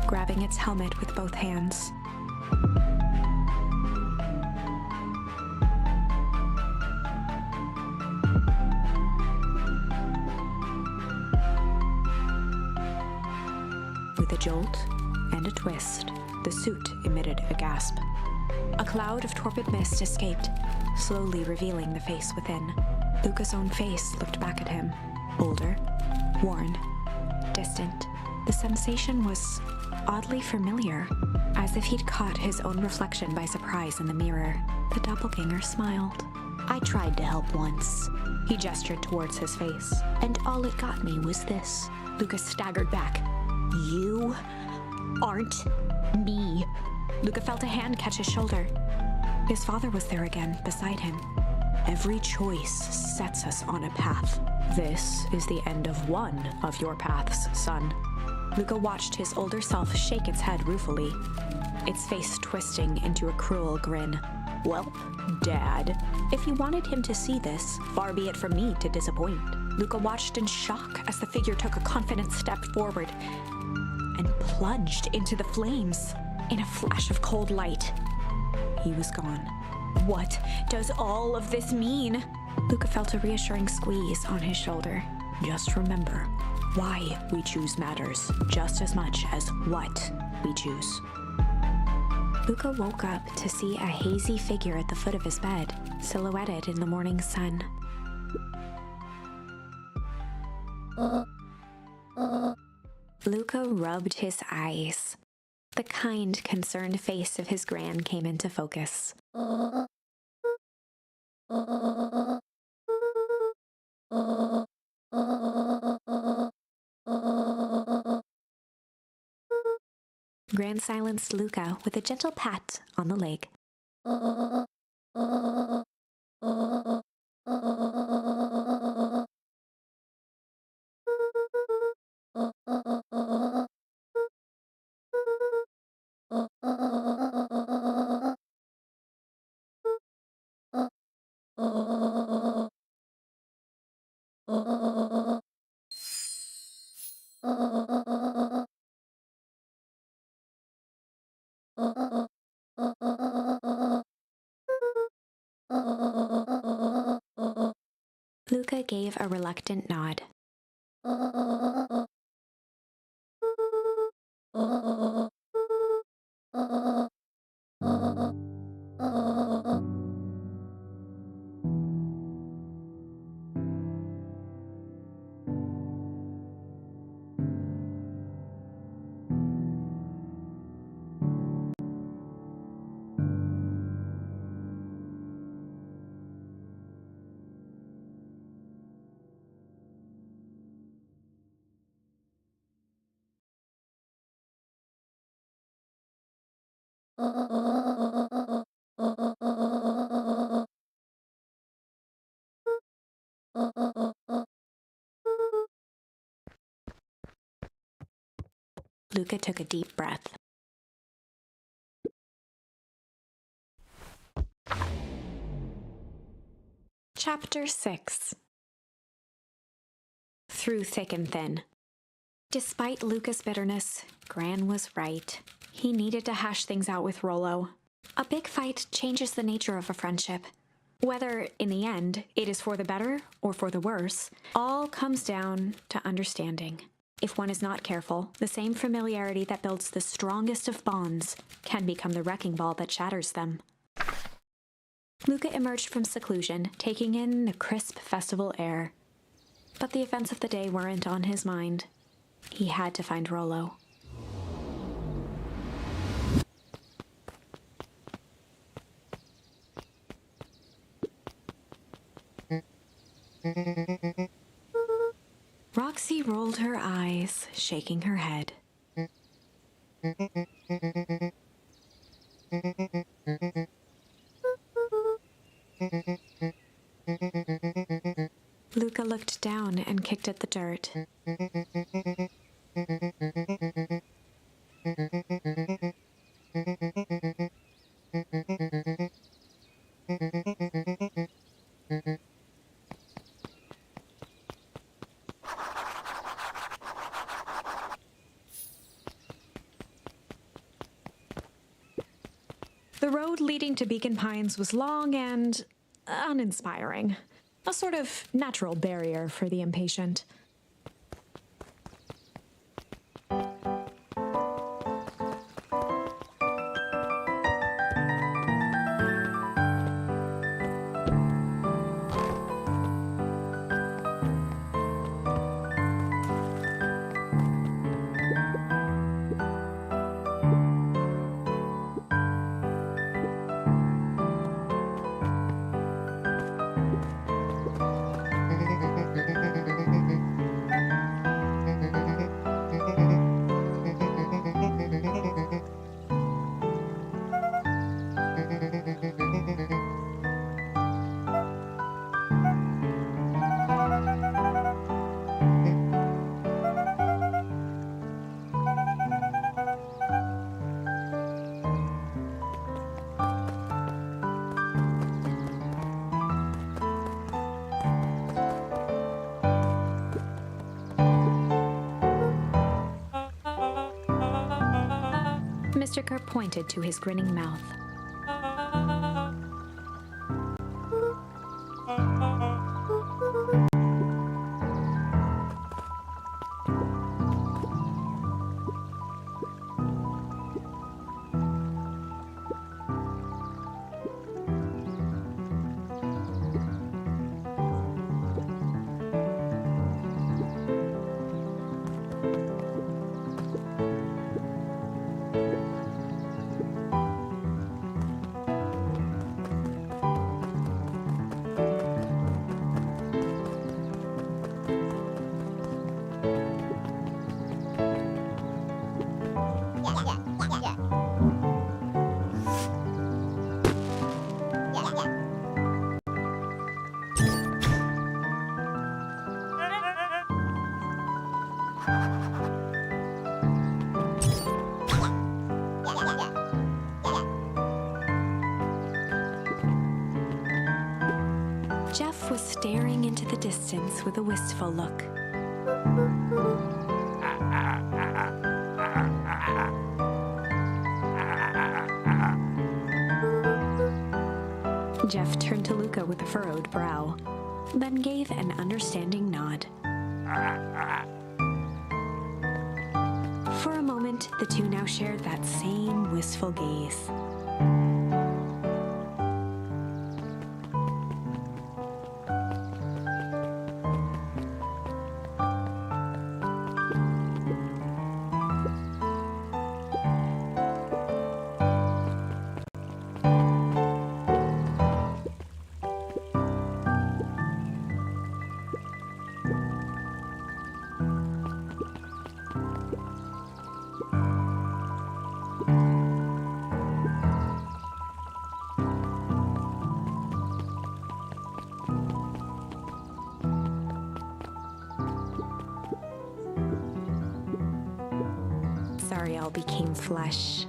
B: grabbing its helmet with both hands. With a jolt and a twist, the suit emitted a gasp. A cloud of torpid mist escaped, slowly revealing the face within. Luca's own face looked back at him, older, worn, distant. The sensation was oddly familiar, as if he'd caught his own reflection by surprise in the mirror. The doppelganger smiled. "I tried to help once." He gestured towards his face. "And all it got me was this." Luca staggered back. "You aren't me." Luca felt a hand catch his shoulder. His father was there again, beside him. "Every choice sets us on a path. This is the end of one of your paths, son." Luca watched his older self shake its head ruefully, its face twisting into a cruel grin. "Well, Dad, if you wanted him to see this, far be it from me to disappoint." Luca watched in shock as the figure took a confident step forward and plunged into the flames. In a flash of cold light, he was gone. "What does all of this mean?" Luca felt a reassuring squeeze on his shoulder. "Just remember, why we choose matters just as much as what we choose." Luca woke up to see a hazy figure at the foot of his bed, silhouetted in the morning sun. Luca rubbed his eyes. The kind, concerned face of his gran came into focus. Gran and silenced Luca with a gentle pat on the leg. Luca gave a reluctant nod. Luca took a deep breath. Chapter 6. Through thick and thin. Despite Luca's bitterness, Gran was right. He needed to hash things out with Rollo. A big fight changes the nature of a friendship. Whether, in the end, it is for the better or for the worse, all comes down to understanding. If one is not careful, the same familiarity that builds the strongest of bonds can become the wrecking ball that shatters them. Luca emerged from seclusion, taking in the crisp festival air. But the events of the day weren't on his mind. He had to find Rollo. Roxy rolled her eyes, shaking her head. Luca looked down and kicked at the dirt. The road leading to Beacon Pines was long and uninspiring, a sort of natural barrier for the impatient. Mr. Kerr pointed to his grinning mouth. Jeff was staring into the distance with a wistful look. Jeff turned to Luca with a furrowed brow, then gave an understanding nod. For a moment, the two now shared that same wistful gaze. Sorry all became flesh.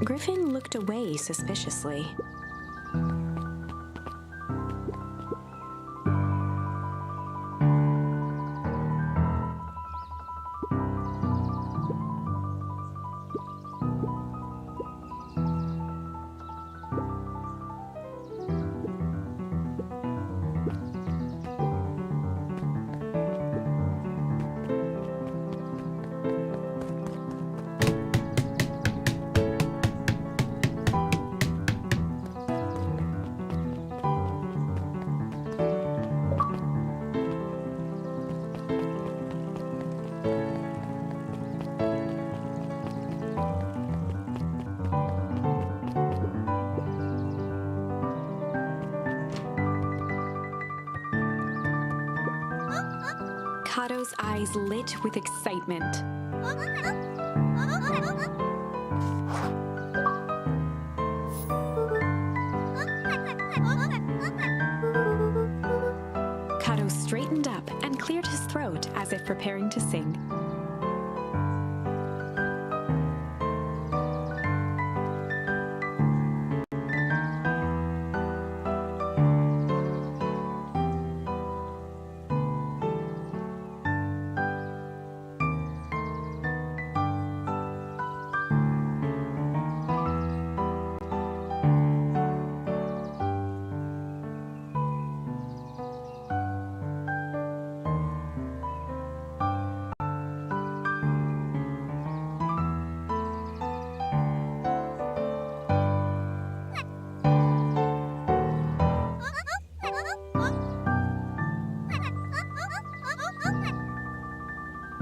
B: Griffin looked away suspiciously. Kato's eyes lit with excitement. Kato straightened up and cleared his throat as if preparing to sing.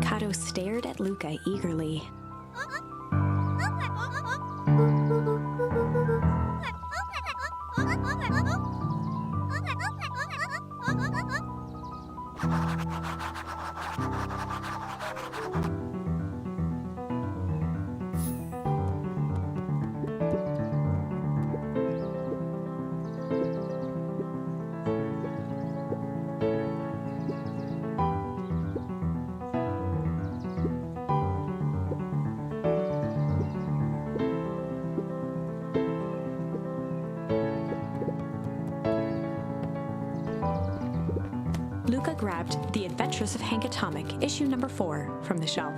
B: Kato stared at Luca eagerly. Luca grabbed The Adventures of Hank Atomic, issue number 4, from the shelf.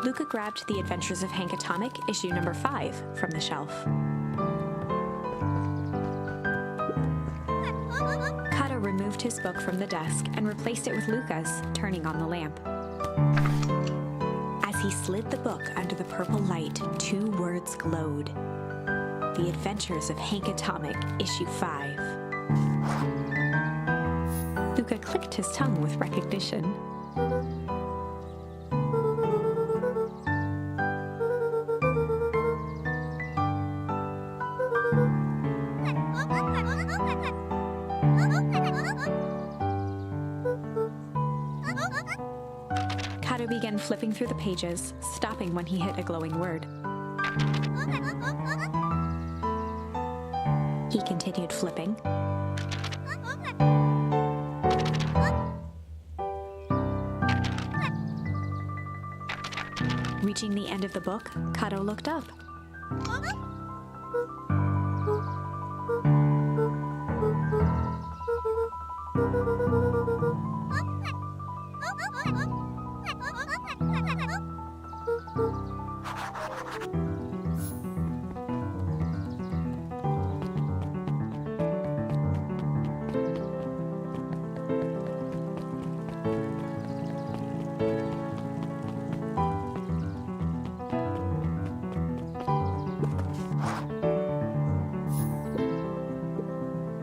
B: Luca grabbed The Adventures of Hank Atomic, issue number 5, from the shelf. Kato removed his book from the desk and replaced it with Luca's, turning on the lamp. As he slid the book under the purple light, 2 words glowed. The Adventures of Hank Atomic, issue 5. Luca clicked his tongue with recognition. Kato began flipping through the pages, stopping when he hit a glowing word. He continued flipping. Reaching the end of the book, Kato looked up.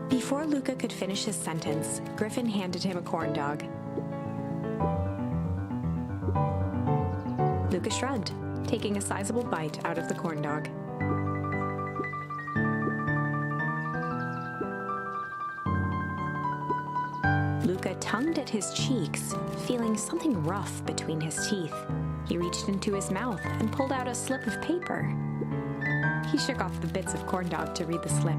B: Before Luca could finish his sentence, Griffin handed him a corn dog. Luca shrugged, taking a sizable bite out of the corn dog. Luca tongued at his cheeks, feeling something rough between his teeth. He reached into his mouth and pulled out a slip of paper. He shook off the bits of corn dog to read the slip.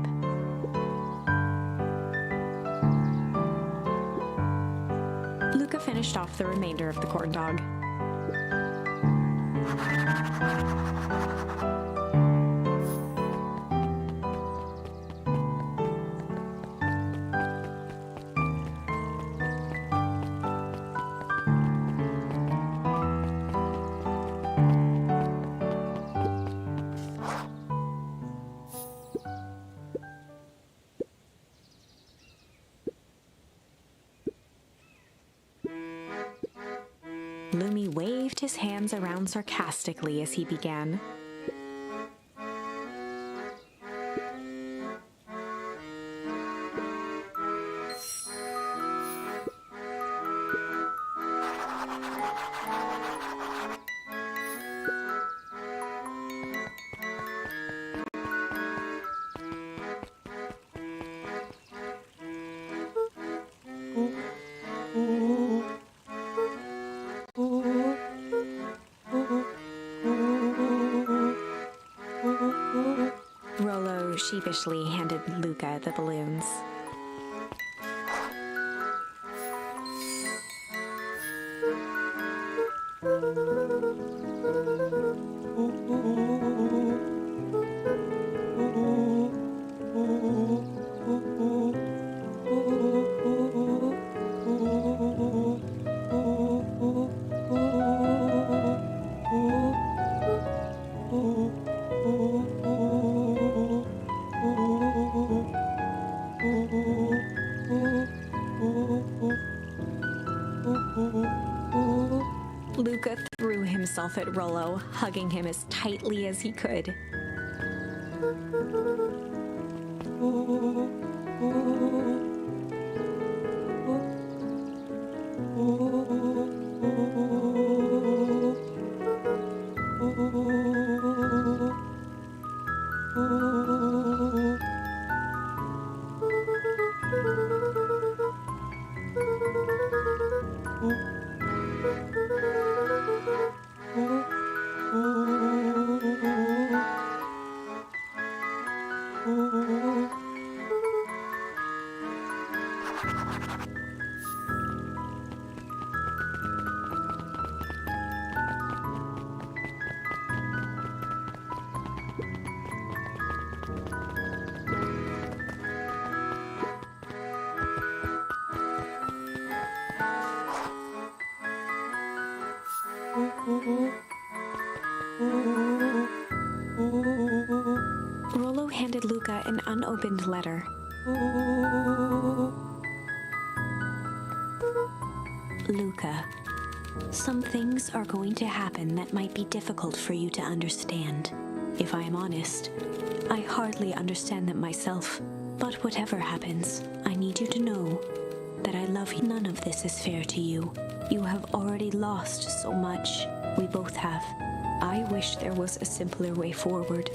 B: Luca finished off the remainder of the corn dog. Lumi waved his hands around sarcastically as he began. Rollo sheepishly handed Luca the balloons. Luca threw himself at Rollo, hugging him as tightly as he could. handed Luca an unopened letter.
D: Luca, some things are going to happen that might be difficult for you to understand. If I am honest, I hardly understand them myself. But whatever happens, I need you to know that I love you. None of this is fair to you. You have already lost so much. We both have. I wish there was a simpler way forward.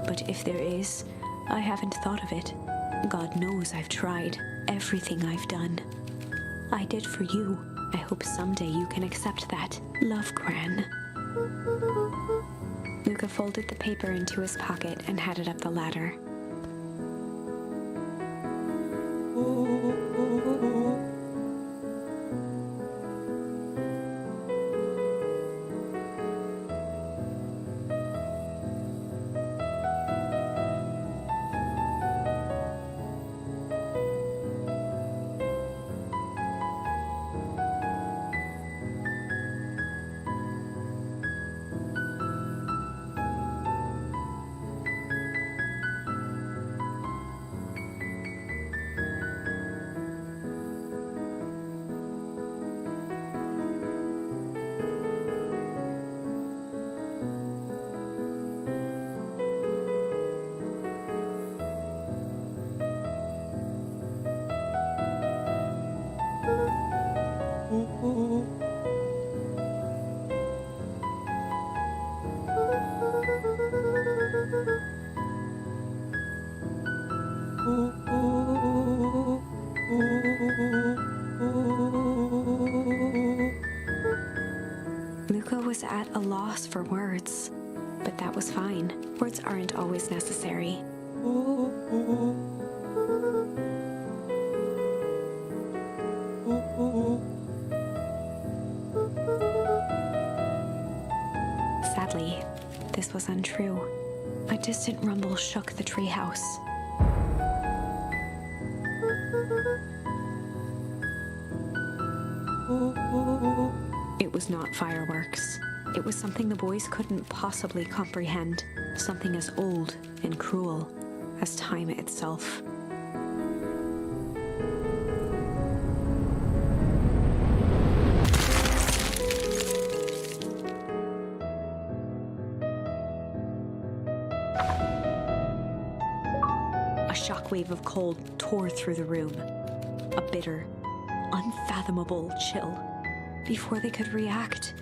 D: But if there is, I haven't thought of it. God knows I've tried everything I've done. I did for you. I hope someday you can accept that. Love, Gran.
B: Luca folded the paper into his pocket and headed up the ladder. Luca was at a loss for words, but that was fine. Words aren't always necessary. Sadly, this was untrue. A distant rumble shook the treehouse. It was not fireworks. It was something the boys couldn't possibly comprehend. Something as old and cruel as time itself. A shockwave of cold tore through the room. A bitter, unfathomable chill. Before they could react,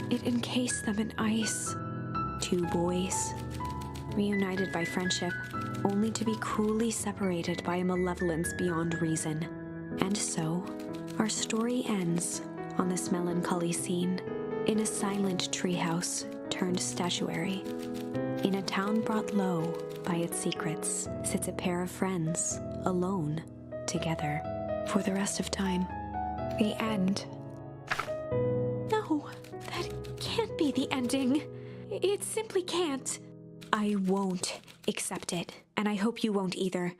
B: it encased them in ice. Two boys, reunited by friendship, only to be cruelly separated by a malevolence beyond reason. And so, our story ends on this melancholy scene, in a silent treehouse turned statuary. In a town brought low by its secrets, sits a pair of friends, alone, together, for the rest of time. The end. No, that can't be the ending. It simply can't. I won't accept it, and I hope you won't either.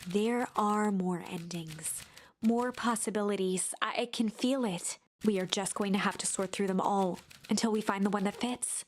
B: There are more endings, more possibilities. I can feel it. We are just going to have to sort through them all until we find the one that fits.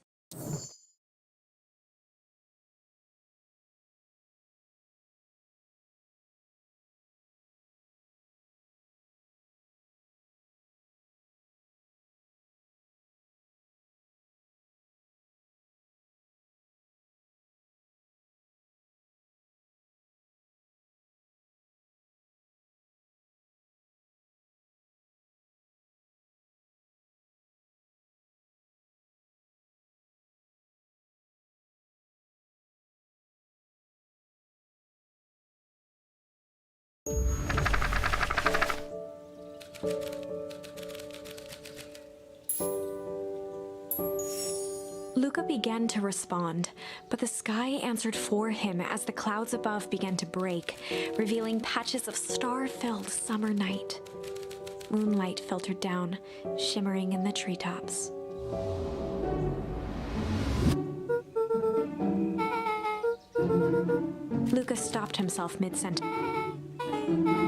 B: Luca began to respond, but the sky answered for him as the clouds above began to break, revealing patches of star-filled summer night. Moonlight filtered down, shimmering in the treetops. Luca stopped himself mid-sentence.